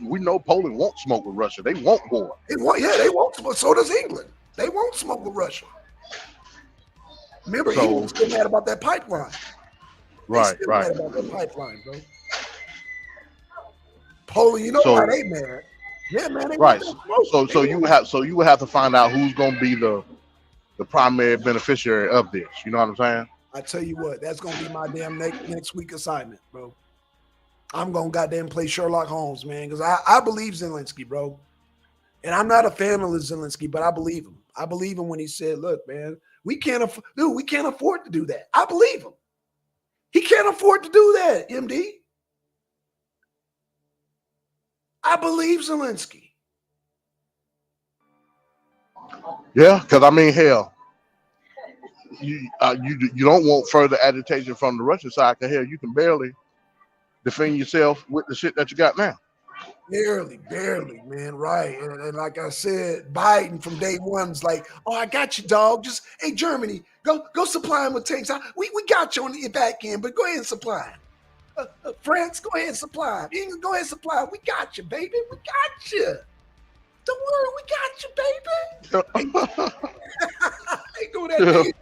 we know Poland won't smoke with Russia. They want war. They won't smoke. So does England. They won't smoke with Russia. Remember, England was still mad about that pipeline. Right. Mad about that pipeline, bro. Poland, you know why they mad? Yeah, man. They right. So you would have to find out who's gonna be the primary beneficiary of this. You know what I'm saying? I tell you what, that's gonna be my damn next week assignment, bro. I'm gonna goddamn play Sherlock Holmes, man, because I believe Zelensky, bro. And I'm not a fan of Zelensky, but I believe him. I believe him when he said, "Look, man, we can't afford to do that." I believe him. He can't afford to do that, MD. I believe Zelensky. Yeah, because I mean, hell, you don't want further agitation from the Russian side. Because hell, you can barely defend yourself with the shit that you got now. Barely, man. Right. And like I said, Biden from day one's like, "Oh, I got you, dog. Just, hey, Germany, go supply them with tanks. We got you on your back end, but go ahead and supply them. France, go ahead and supply them. England, go ahead and supply them. We got you, baby. We got you. Don't worry, we got you, baby." They do that shit.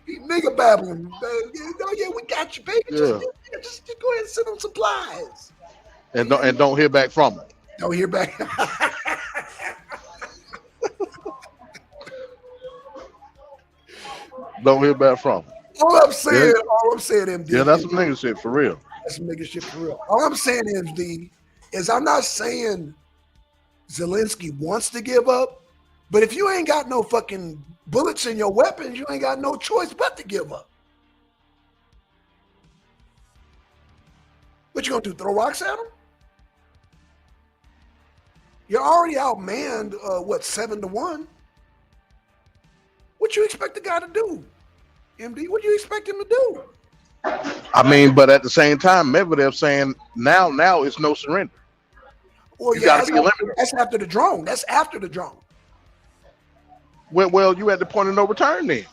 He nigga babbling. Oh, yeah, we got you, baby. Yeah. Just go ahead and send them supplies. And don't hear back from it. Don't hear back. Don't hear back from it. Yeah, all I'm saying, MD, yeah, that's some nigga shit for real. that's some nigga shit for real. All I'm saying, MD, is I'm not saying Zelensky wants to give up, but if you ain't got no fucking bullets in your weapons, you ain't got no choice but to give up. What you gonna do? Throw rocks at him? You're already outmanned. 7-1? What you expect the guy to do, MD? What do you expect him to do? I mean, but at the same time, Medvedev saying now it's no surrender. Well, You yeah, got to be eliminated. that's after the drone. That's after the drone. Well, you at the point of no return then.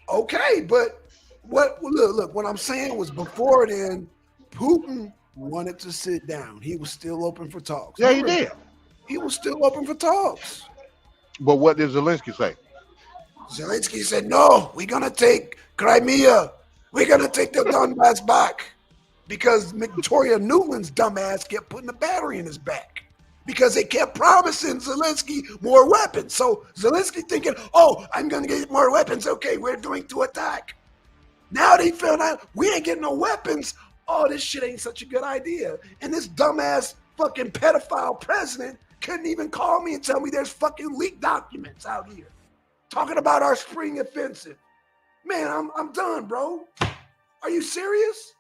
Okay, but look, what I'm saying was before then, Putin wanted to sit down. He was still open for talks. Yeah, he did. He was still open for talks. But what did Zelensky say? Zelensky said, no, we're going to take Crimea. We're going to take the Donbass back. Because Victoria Nuland's dumbass kept putting a battery in his back. Because they kept promising Zelensky more weapons. So Zelensky thinking, oh, I'm going to get more weapons. Okay, we're going to attack. Now they found out we ain't getting no weapons. Oh, this shit ain't such a good idea. And this dumbass fucking pedophile president couldn't even call me and tell me there's fucking leaked documents out here talking about our spring offensive. Man, I'm done, bro. Are you serious?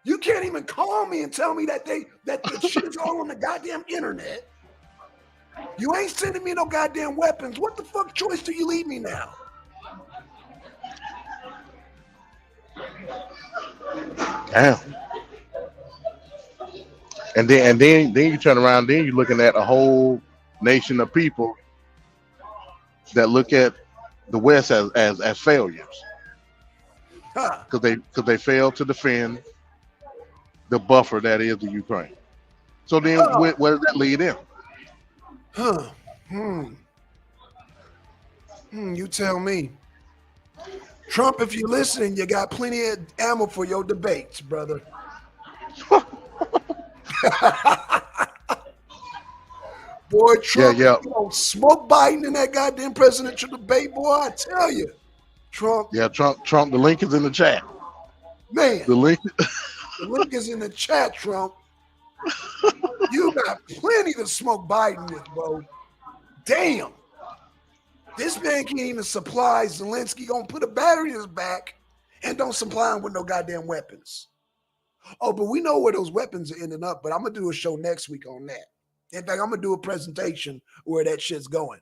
You can't even call me and tell me that the shit is all on the goddamn internet. You ain't sending me no goddamn weapons. What the fuck choice do you leave me now? Damn. And then you turn around, then you're looking at a whole nation of people that look at the West as failures. Because they failed to defend the buffer that is the Ukraine. So then where does that lead in? You tell me. Trump, if you're listening, you got plenty of ammo for your debates, brother. Boy, Trump, Yeah. You know, smoke Biden in that goddamn presidential debate, boy, I tell you. Trump. Yeah, Trump, the link is in the chat. Man. The link is in the chat, Trump. You got plenty to smoke Biden with, bro. Damn. This man can't even supply Zelensky, gonna put a battery in his back and don't supply him with no goddamn weapons. Oh, but we know where those weapons are ending up, but I'm gonna do a show next week on that. In fact, I'm gonna do a presentation where that shit's going.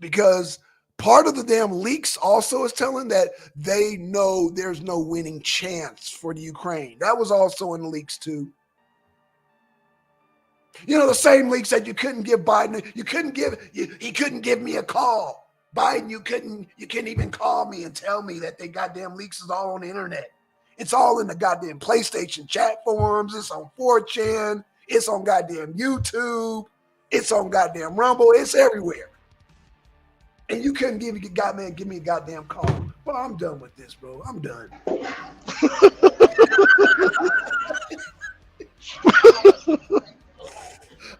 Because part of the damn leaks also is telling that they know there's no winning chance for the Ukraine. That was also in the leaks too. You know, the same leaks that you couldn't give Biden, he couldn't give me a call. Biden, you couldn't even call me and tell me that they goddamn leaks is all on the internet. It's all in the goddamn PlayStation chat forums. It's on 4chan. It's on goddamn YouTube. It's on goddamn Rumble. It's everywhere. And you couldn't give me a goddamn call. Well, I'm done with this, bro. I'm done.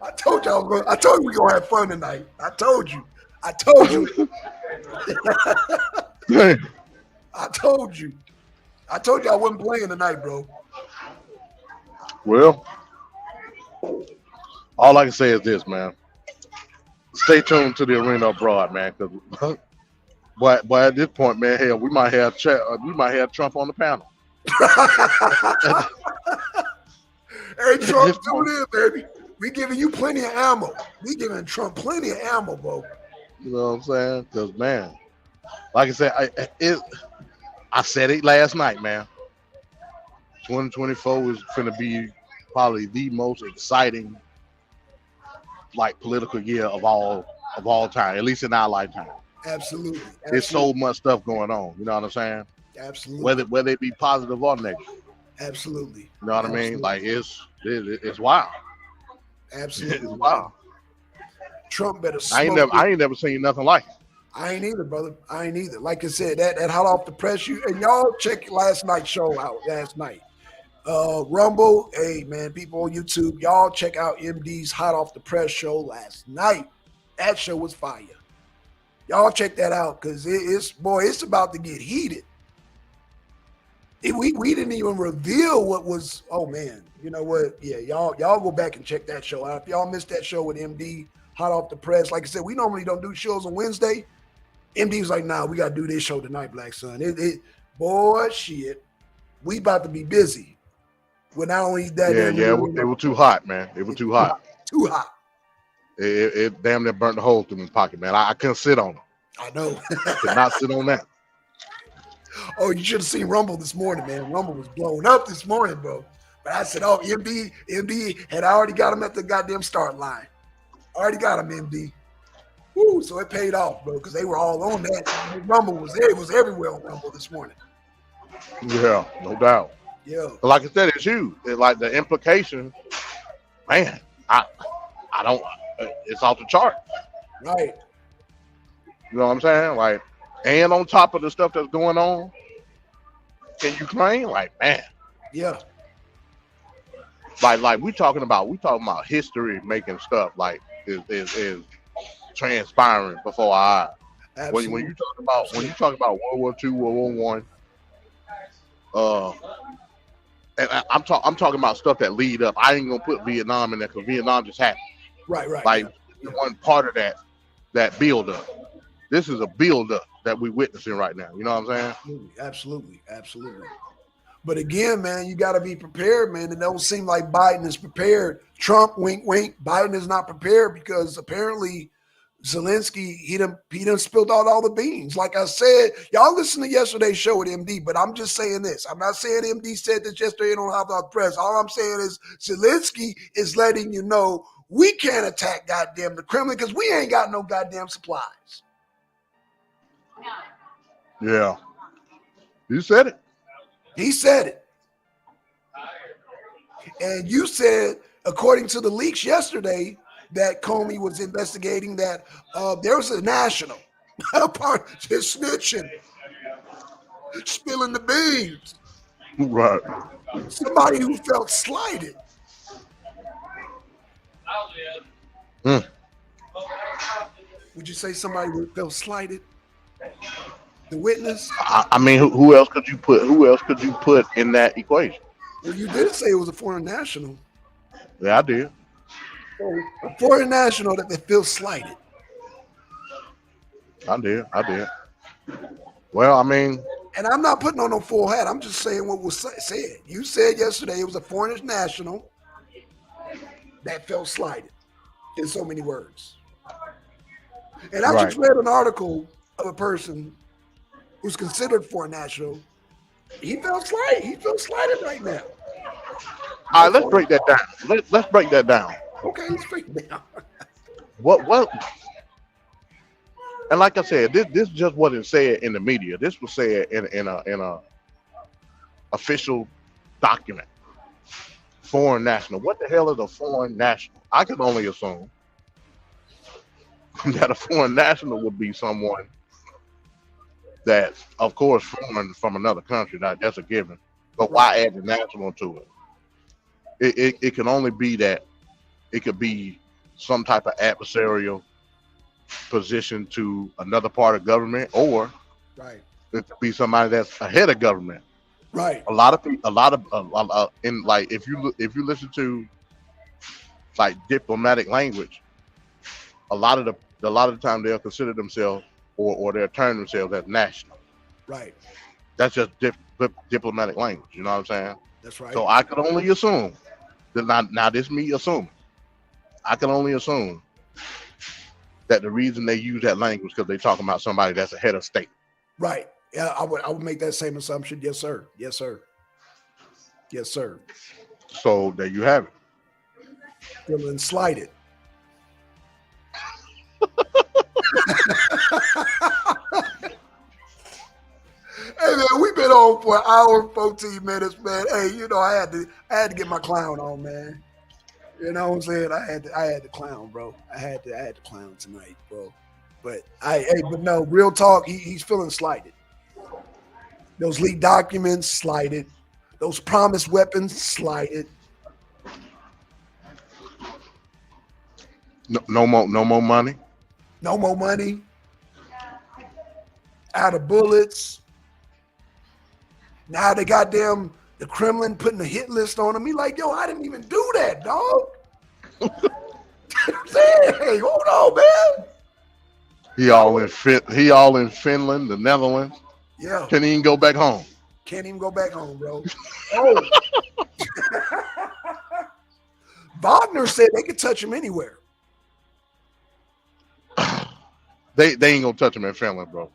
I told you we're gonna have fun tonight. I told you. I told you I wasn't playing tonight, bro. Well, all I can say is this, man. Stay tuned to TheArena Abroad, man. Because, boy, at this point, man, hell, we might have Trump on the panel. Hey, Trump, tune in, baby. We giving you plenty of ammo. We giving Trump plenty of ammo, bro. You know what I'm saying? Because, man, like I said, I said it last night, man. 2024 is going to be probably the most exciting, like, political year of all time, at least in our lifetime. Absolutely. There's so much stuff going on. You know what I'm saying? Absolutely. Whether it be positive or negative. Absolutely. You know what I mean? Like it's wild. Absolutely. It's wild. Trump better smoke. I ain't never seen nothing like it. I ain't either, brother. I ain't either. Like I said, that hot off the press, and y'all check last night's show out last night. Rumble, hey man, people on YouTube, y'all check out MD's hot off the press show last night. That show was fire. Y'all check that out because it's about to get heated. We didn't even reveal what was. Oh man, you know what? Yeah, y'all go back and check that show out. If y'all missed that show with MD, hot off the press. Like I said, we normally don't do shows on Wednesday. MD was like, "Nah, we gotta do this show tonight, Black Son." Boy, shit, we about to be busy. With not only that, Yeah, damn, yeah, it was too hot, man. It was it's too hot. too hot. It damn near burnt the hole through my pocket, man. I couldn't sit on it. I know. I could not sit on that. Oh, you should have seen Rumble this morning, man. Rumble was blown up this morning, bro. But I said, oh, MD had already got him at the goddamn start line. Already got him, MD. Woo, so it paid off, bro, because they were all on that. Rumble was there. It was everywhere on Rumble this morning. Yeah, no doubt. Yeah. But like I said, it's huge. Like the implication, man. I don't. It's off the chart. Right. You know what I'm saying? Like, and on top of the stuff that's going on in Ukraine, like, man. Yeah. Like we talking about history making stuff like is transpiring before our eyes. When you talk about World War II, World War I, and I'm talking about stuff that lead up. I ain't gonna put Vietnam in there because Vietnam just happened. Right. Like one part of that build up. This is a build up that we're witnessing right now. You know what I'm saying? Absolutely. But again, man, you got to be prepared, man. It don't seem like Biden is prepared. Trump, wink, wink. Biden is not prepared because apparently Zelensky, he done spilled out all the beans. Like I said, y'all listen to yesterday's show with MD, but I'm just saying this. I'm not saying MD said this yesterday on Hot Dog Press. All I'm saying is Zelensky is letting you know we can't attack goddamn the Kremlin because we ain't got no goddamn supplies. Yeah. You said it. He said it. And you said, according to the leaks yesterday, that Comey was investigating that there was a national part just snitching, spilling the beans. Right. Somebody who felt slighted. Would you say somebody who felt slighted? The witness? I mean, who else could you put? Who else could you put in that equation? Well, you did say it was a foreign national. Yeah, I did. So a foreign national that they feel slighted. I did. Well, I mean, and I'm not putting on no full hat. I'm just saying what was said. You said yesterday it was a foreign national that felt slighted in so many words. And I just read an article of a person who's considered foreign national. He felt slighted. He feels slighted right now. All right, let's break that down. Let's break that down. Okay, let's break it down. What? And like I said, this just wasn't said in the media. This was said in a official document. Foreign national. What the hell is a foreign national? I can only assume that a foreign national would be someone that, of course, foreign from another country. That's a given. But why add the national to it? It can only be that it could be some type of adversarial position to another part of government, or it could be somebody that's ahead of government. Right. A lot of people, in like if you listen to like diplomatic language, a lot of the time they'll consider themselves or they'll term themselves as national. Right. That's just diplomatic language. You know what I'm saying? That's right. So I could only assume that now this me assuming. I can only assume that the reason they use that language because they're talking about somebody that's a head of state. Right. Yeah, I would make that same assumption. Yes, sir. Yes, sir. Yes, sir. So there you have it. Feeling slighted. Hey man, we've been on for an hour and 14 minutes, man. Hey, you know, I had to get my clown on, man. You know what I'm saying? I had to clown, bro. I had to clown tonight, bro. But but no, real talk, he's feeling slighted. Those leaked documents, slighted. Those promised weapons, slighted. No more money. No more money. Out of bullets. Now they goddamn the Kremlin putting a hit list on him. He like, yo, I didn't even do that, dog. I'm saying, hey, hold on, man. He all in Finland, the Netherlands. Yeah, Can't even go back home. can't even go back home, bro. Oh, Wagner said they could touch him anywhere. They ain't gonna touch him in Finland, bro.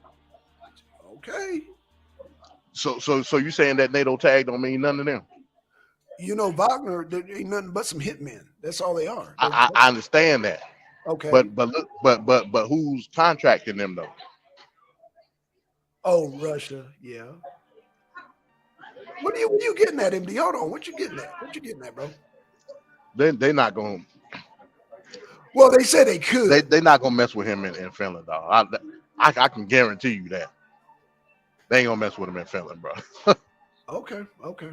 Okay. So you saying that NATO tag don't mean nothing to them? You know, Wagner, there ain't nothing but some hitmen. That's all they are. I understand that, Okay. but who's contracting them though? Oh, Russia. Yeah. What are you getting at, MD? Hold on. What you getting at? What you getting at, bro? They not gonna Well, they said they could. they not gonna mess with him in Finland, dog. I can guarantee you that they ain't gonna mess with him in Finland, bro. Okay. Okay.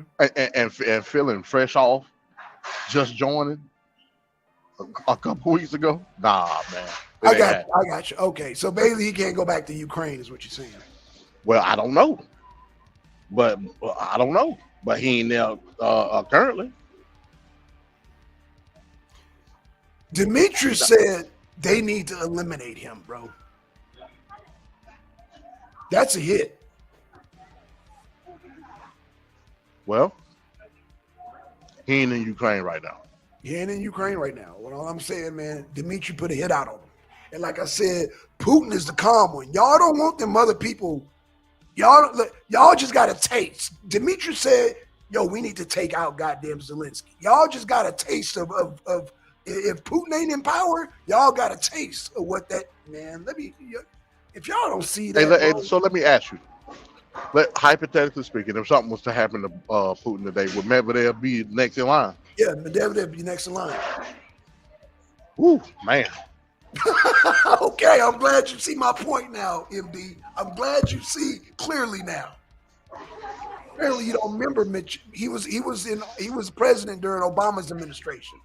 and feeling fresh off, just joining a couple weeks ago. Nah, man. I got you. Okay. So basically, he can't go back to Ukraine, is what you're saying. Well, I don't know, but I don't know. But he ain't there currently. Demetrius said they need to eliminate him, bro. That's a hit. Well, he ain't in Ukraine right now. He ain't in Ukraine right now. Well, all I'm saying, man, Dimitri put a hit out on him. And like I said, Putin is the calm one. Y'all don't want them other people. Y'all just got a taste. Dimitri said, yo, we need to take out goddamn Zelensky. Y'all just got a taste of if Putin ain't in power, y'all got a taste of what that, man. If y'all don't see that. So let me ask you. Hypothetically speaking, if something was to happen to Putin today, would Medvedev be next in line? Yeah, Medvedev be next in line. Woo, man. Okay, I'm glad you see my point now, MD. I'm glad you see clearly now. Apparently, you don't remember Mitch. He was president during Obama's administration.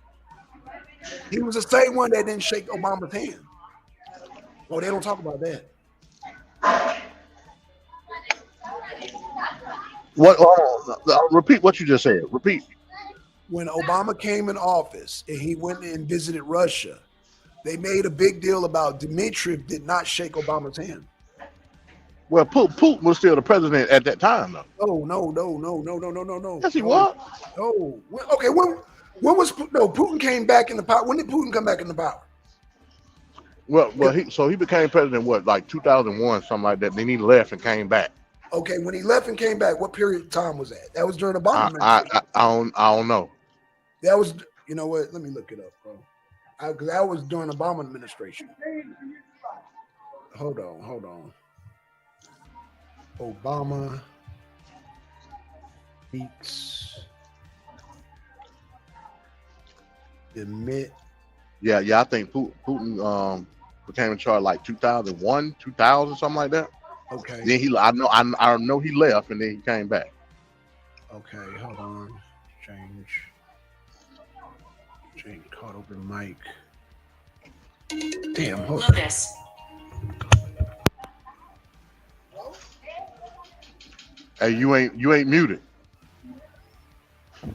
He was the same one that didn't shake Obama's hand. Oh, they don't talk about that. What? Repeat what you just said. Repeat. When Obama came in office and he went and visited Russia, they made a big deal about Dmitriev did not shake Obama's hand. Well, Putin was still the president at that time, though. Oh, no. Yes, he was. Oh, okay. When was Putin came back in the power? When did Putin come back in the power? Well, he became president what, like 2001, something like that. Then he left and came back. Okay, when he left and came back, what period of time was that? That was during Obama administration. I don't know. That was, you know what? Let me look it up, bro. Because that was during Obama administration. Hold on. Obama meets admit. Yeah. I think Putin became in charge like 2001, 2000, something like that. Okay. Then I know he left and then he came back. Okay, hold on. Change. Caught open mic. Damn. Hold on. Lucas. Hey, you ain't muted. Okay.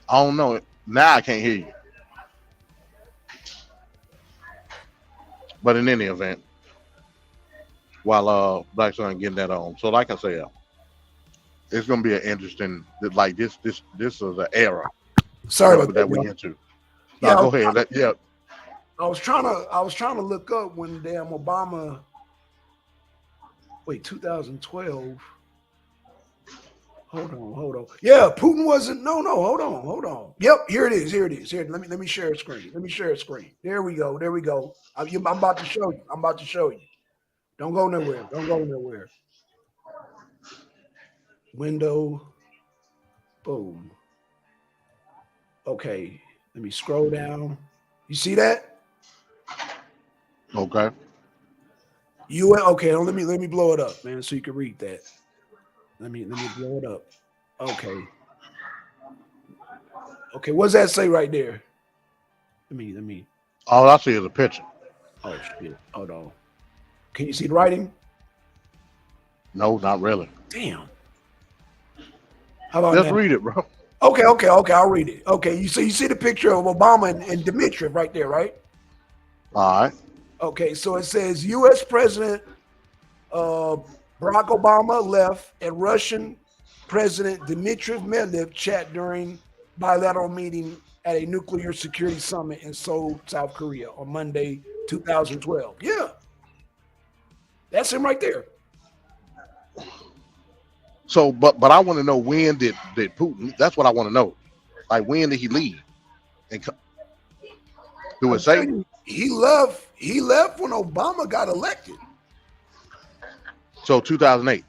I don't know. Now I can't hear you. But in any event, while Black Sun getting that on, so like I said, it's gonna be an interesting, like this is an era. Sorry about that we into. Yeah, go ahead. I was trying to look up when damn Obama. Wait, 2012. Hold on. Yeah, Putin wasn't. No. Hold on. Yep, here it is. Here, let me share a screen. There we go. I'm about to show you. Don't go nowhere. Window. Boom. Okay, let me scroll down. You see that? Okay. Okay, let me blow it up, man, so you can read that. Let me blow it up. Okay, what's that say right there? Let me. All I see is a picture. Oh shit! Hold on. Can you see the writing? No, not really. Damn. How about Just now? read it, bro. Okay. I'll read it. Okay, you see the picture of Obama and Dmitriev right there, right? All right. Okay, so it says U.S. President uh, Barack Obama left and Russian President Dmitry Medvedev chat during bilateral meeting at a nuclear security summit in Seoul, South Korea on Monday, 2012. Yeah, that's him right there. So, but I want to know, when did Putin? That's what I want to know. Like, when did he leave? And do it I'm say? telling you, he left. He left when Obama got elected. So 2008.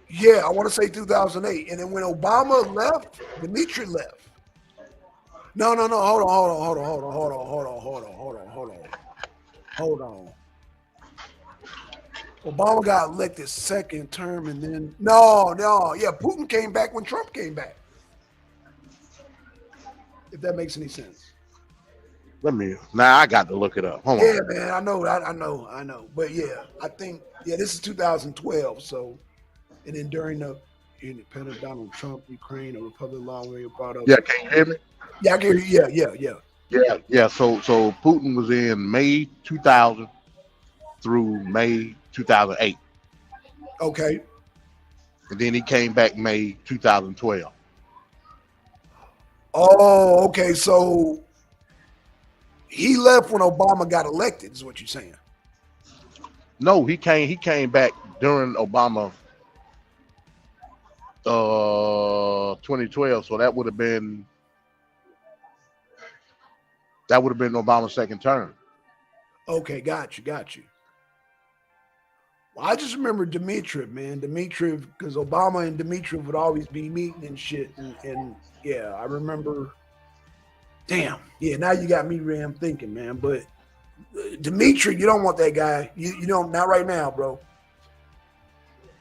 Yeah, I want to say 2008. And then when Obama left, Dmitry left. No. Hold on. Obama got elected second term, and then yeah, Putin came back when Trump came back. If that makes any sense. Now I got to look it up. Hold Yeah, on. man, I know. But yeah, I think this is 2012. So, and then during the independent Donald Trump, Ukraine, or Republic law where you brought up. Yeah, can you hear me? Yeah, I can hear you. Yeah. So Putin was in May 2000 through May 2008, Okay. and then he came back May 2012. Oh, okay. So he left when Obama got elected, is what you're saying. No, he came back during Obama 2012. So that would have been Obama's second term. Okay, got you. Well, I just remember Dmitriev, because Obama and Dmitriev would always be meeting and shit. And yeah, I remember. Damn. Yeah, now you got me Ram thinking, man. But Dmitry, you don't want that guy. You don't, not right now, bro.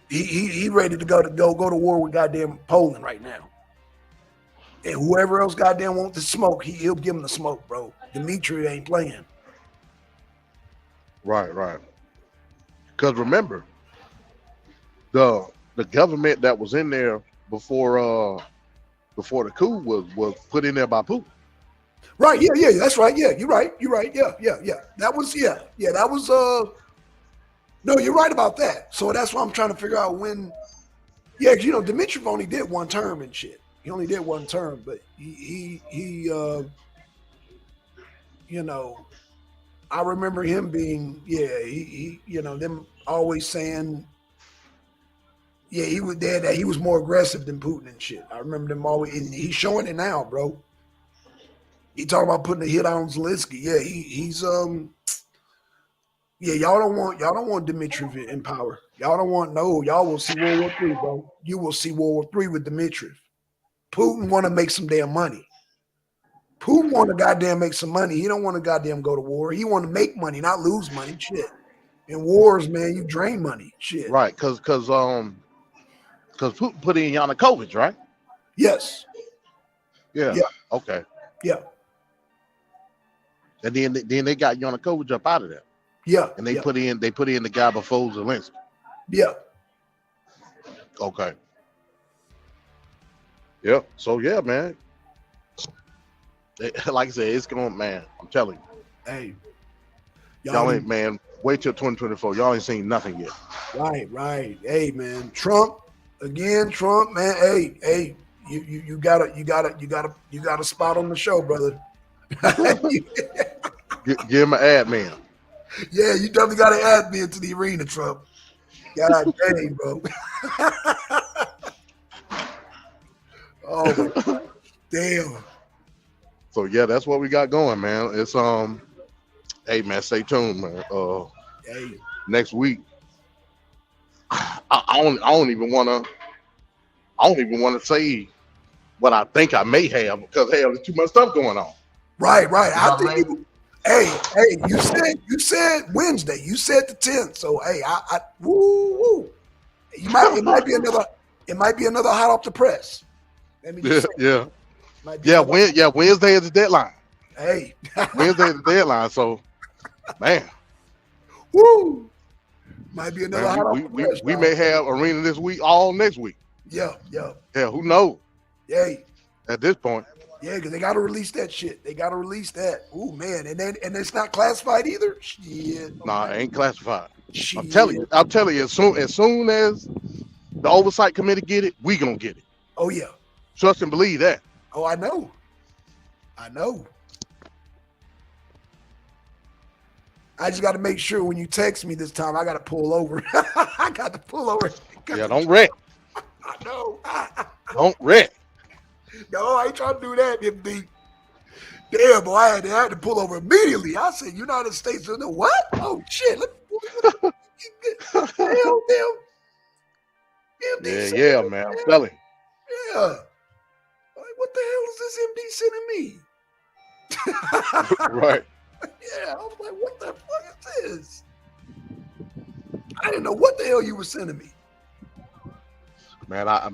He ready to go to war with goddamn Poland right now. And whoever else goddamn wants to smoke, he'll give him the smoke, bro. Dmitry ain't playing. Right. Because remember, the government that was in there before the coup was put in there by Putin. Right, yeah, that's right. Yeah, you're right. Yeah. That was that was no, you're right about that. So that's why I'm trying to figure out when. Yeah, because Dmitriev only did one term and shit. He only did one term, but he I remember him being, he them always saying, he was there, that he was more aggressive than Putin and shit. I remember them always, and he's showing it now, bro. He talking about putting a hit on Zelensky. Yeah, he's y'all don't want Dmitriev in power. Y'all don't want, y'all will see World War III, bro. You will see World War III with Dmitriev. Putin want to make some damn money. Putin want to goddamn make some money. He don't want to goddamn go to war. He want to make money, not lose money. Shit. In wars, man, you drain money. Shit. Right, because Putin put in Yanukovych, right? Yes. Yeah. Okay. Yeah. And then they got Yanukovych up out of there. Yeah. And they put in the guy before Zelensky. Yeah. Okay. Yep. So yeah, man. Like I said, it's going, man. I'm telling you. Hey. Y'all ain't, man. Wait till 2024. Y'all ain't seen nothing yet. Right. Hey, man. Trump, man. Hey. You got a spot on the show, brother. Give him an ad, man. Yeah, you definitely got to add me into the arena, Trump. God dang, bro. Oh, my God. Damn. So yeah, that's what we got going, man. It's hey man, stay tuned, man. Hey. Next week, I don't even want to say what I think I may have, because hey, there's too much stuff going on. Right. I think you said Wednesday. You said the 10th. So hey, woo. It might be another hot off the press. Let me just say. Wednesday is the deadline. Hey. Wednesday is the deadline. So, man. Woo. Might be another Man, hot off the press, we dog. may have arena this week, all next week. Yeah, yeah. Yeah, who knows Hey, at this point? yeah, because they got to release that shit. They got to release that. Oh man, and it's not classified either. Shit. Nah, it ain't classified. Shit. I'm telling you, as soon as the oversight committee get it, we gonna get it. Oh yeah. Trust and believe that. Oh, I know. I know. I just got to make sure when you text me this time, I got to pull over. I got to pull over. Yeah, don't wreck. I know. Don't wreck. No, I ain't trying to do that, MD. Damn, boy, I had to pull over immediately. I said, United States, what? Oh, shit. Damn. MD Yeah, man. I'm telling you. Yeah. Like, what the hell is this MD sending me? Right. Yeah, I was like, what the fuck is this? I didn't know what the hell you were sending me. Man, I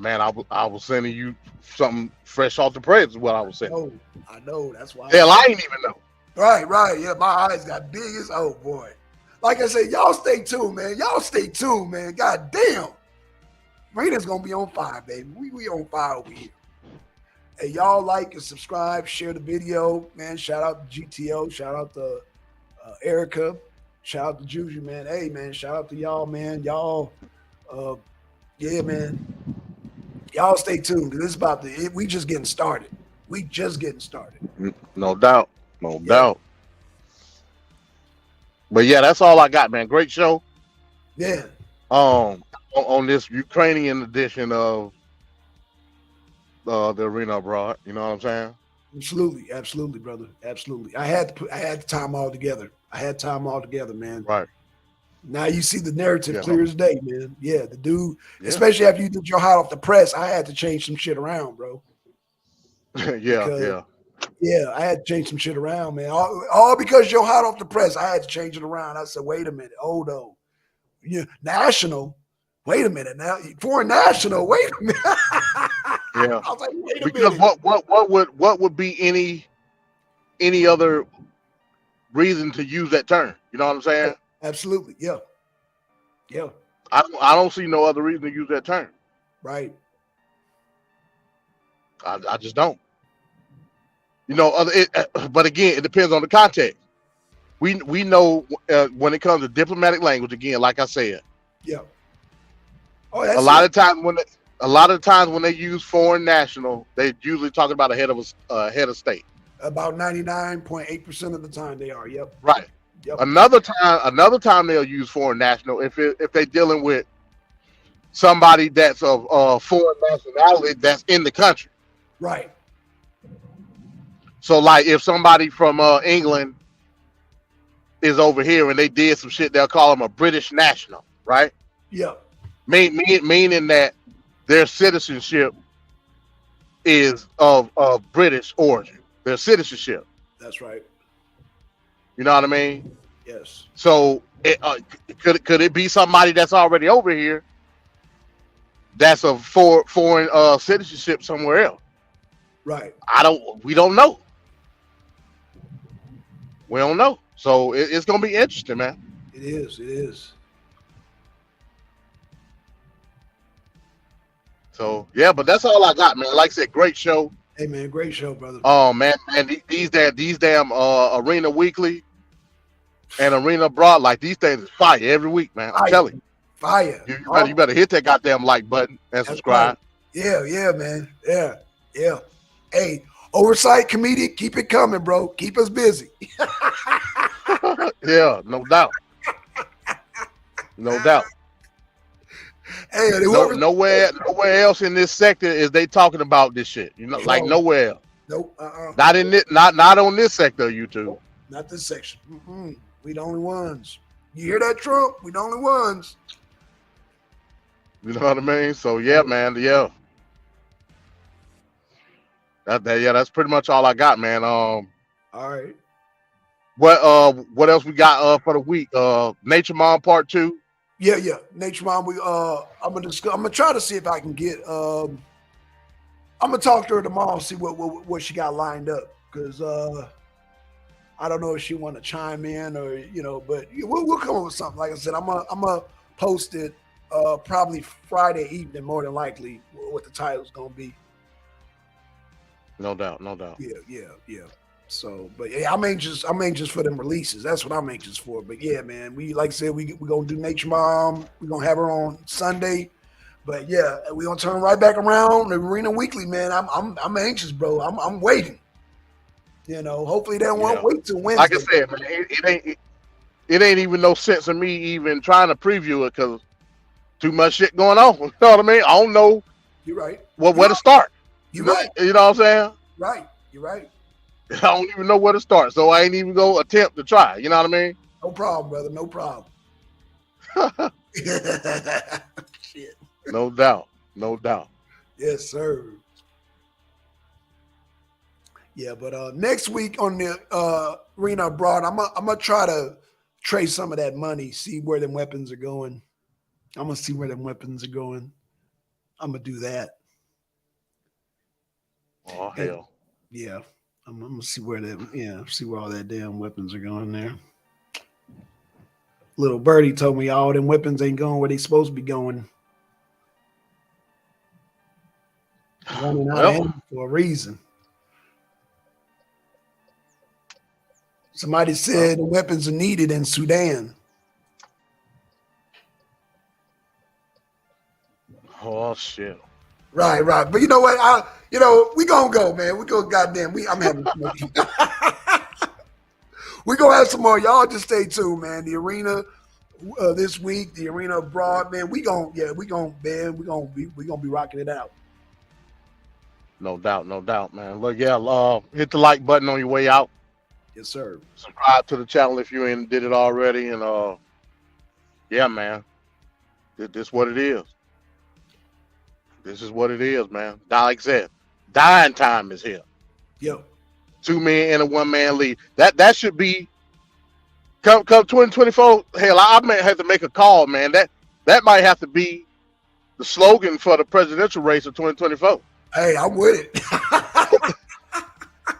was sending you something fresh off the press is what I was sending. Oh, I know. That's why. Hell, I ain't even know. Right. Yeah, my eyes got big as, oh, boy. Like I said, y'all stay tuned, man. God damn. Raina's going to be on fire, baby. We on fire over here. Hey, y'all like and subscribe, share the video, man. Shout out to GTO. Shout out to Erica. Shout out to Juju, man. Hey, man, shout out to y'all, man. Y'all, yeah, man. Y'all stay tuned. This is about we just getting started. No doubt. No doubt. But yeah, that's all I got, man. Great show. Yeah. On this Ukrainian edition of the Arena Abroad. You know what I'm saying? Absolutely, brother. Absolutely. I had the time all together. Man. Right. Now you see the narrative clear as day, man. Yeah, the dude, especially after you did your hot off the press, I had to change some shit around, bro. Yeah, I had to change some shit around, man. All because you're hot off the press, I had to change it around. I said, wait a minute, hold on. National, wait a minute now. Foreign national, wait a minute. Yeah. I was like, wait a because minute. what would be any other reason to use that term? You know what I'm saying? Absolutely, yeah. I don't see no other reason to use that term. Right. I just don't. But again, it depends on the context. We know when it comes to diplomatic language. Again, like I said, yeah. Oh, a lot of times when they use foreign national, they usually talking about a head of state. About 99.8% of the time, they are. Yep. Right. Yep. Another time they'll use foreign national if they're dealing with somebody that's of foreign nationality that's in the country. Right. So, like, if somebody from England is over here and they did some shit, they'll call them a British national, right? Yeah. Meaning that their citizenship is of British origin. Their citizenship. That's right. You know what I mean? Yes. So, could it be somebody that's already over here that's of foreign citizenship somewhere else? Right. We don't know. We don't know. So it's gonna be interesting, man. It is. So yeah, but that's all I got, man. Like I said, great show. Hey man, great show, brother. Oh man, these damn Arena Weekly and Arena Abroad, like these things is fire every week, man. I'm telling you. Fire. You better hit that goddamn like button and subscribe. Right. Yeah, man. Yeah. Hey, oversight committee, keep it coming, bro. Keep us busy. Yeah, no doubt. No doubt. Hey, nowhere else in this sector is they talking about this shit. Like nowhere else. Nope. Not in this, not on this sector of YouTube. Not this section. We the only ones. You hear that, Trump? We the only ones. You know what I mean? So yeah, man. Yeah. That's pretty much all I got, man. All right. What else we got for the week? Nature Mom Part 2. Yeah. Nature Mom. I'm gonna try to see if I can get. I'm gonna talk to her tomorrow, see what she got lined up, because I don't know if she want to chime in or but we'll come up with something. Like I said, I'm gonna post it probably Friday evening, more than likely, what the title's gonna be. No doubt, no doubt. Yeah. So, but yeah, I'm anxious for them releases. That's what I'm anxious for. But yeah, man, we like I said, we gonna do Nature Mom. We're gonna have her on Sunday. But yeah, we're gonna turn right back around the Arena Weekly, man. I'm anxious, bro. I'm waiting. You know, hopefully they won't wait till Wednesday. Like I said, man, it ain't even no sense in me even trying to preview it because too much shit going on. You know what I mean? I don't know. You're right. Where to start. You're right. You know what I'm saying? Right. You're right. I don't even know where to start, so I ain't even go attempt to try. You know what I mean? No problem, brother. No problem. Shit. No doubt. No doubt. Yes, sir. Yeah, but next week on the Arena Abroad, I'm gonna try to trace some of that money, see where them weapons are going. I'm gonna see where them weapons are going. I'm gonna do that. Oh hell. Yeah. I'm gonna see where see where all that damn weapons are going there. Little birdie told me all them weapons ain't going where they supposed to be going. Running out of ammo for a reason. Somebody said the weapons are needed in Sudan. Oh shit. Right. But you know what? We gonna go, man. We go goddamn. I'm having we gonna have some more. Y'all just stay tuned, man. The Arena this week, the Arena Abroad, man. We gonna be rocking it out. No doubt, man. Look, yeah, hit the like button on your way out. Yes, sir. Subscribe to the channel if you ain't did it already, and yeah, man. This what it is. This is what it is, man. Like I said, dying time is here. Yo. 2 men and a 1 man lead. That should be come 2024. Hell, I may have to make a call, man. That might have to be the slogan for the presidential race of 2024. Hey, I'm with it.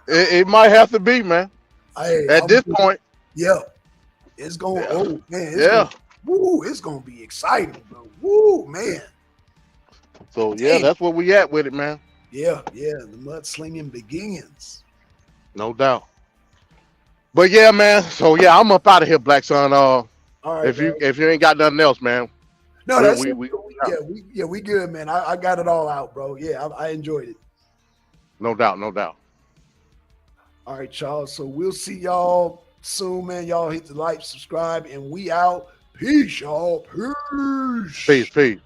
it might have to be, man. Hey, at this point. Yeah. It's going, oh man. It's gonna be exciting, bro. Woo, man. So yeah, that's where we at with it, man. Yeah, the mudslinging begins. No doubt. But yeah, man. So yeah, I'm up out of here, Black Son. All right, if you ain't got nothing else, man. No, that's we good, man. I got it all out, bro. Yeah, I enjoyed it. No doubt. All right, y'all. So we'll see y'all soon, man. Y'all hit the like, subscribe, and we out. Peace, y'all. Peace. Peace.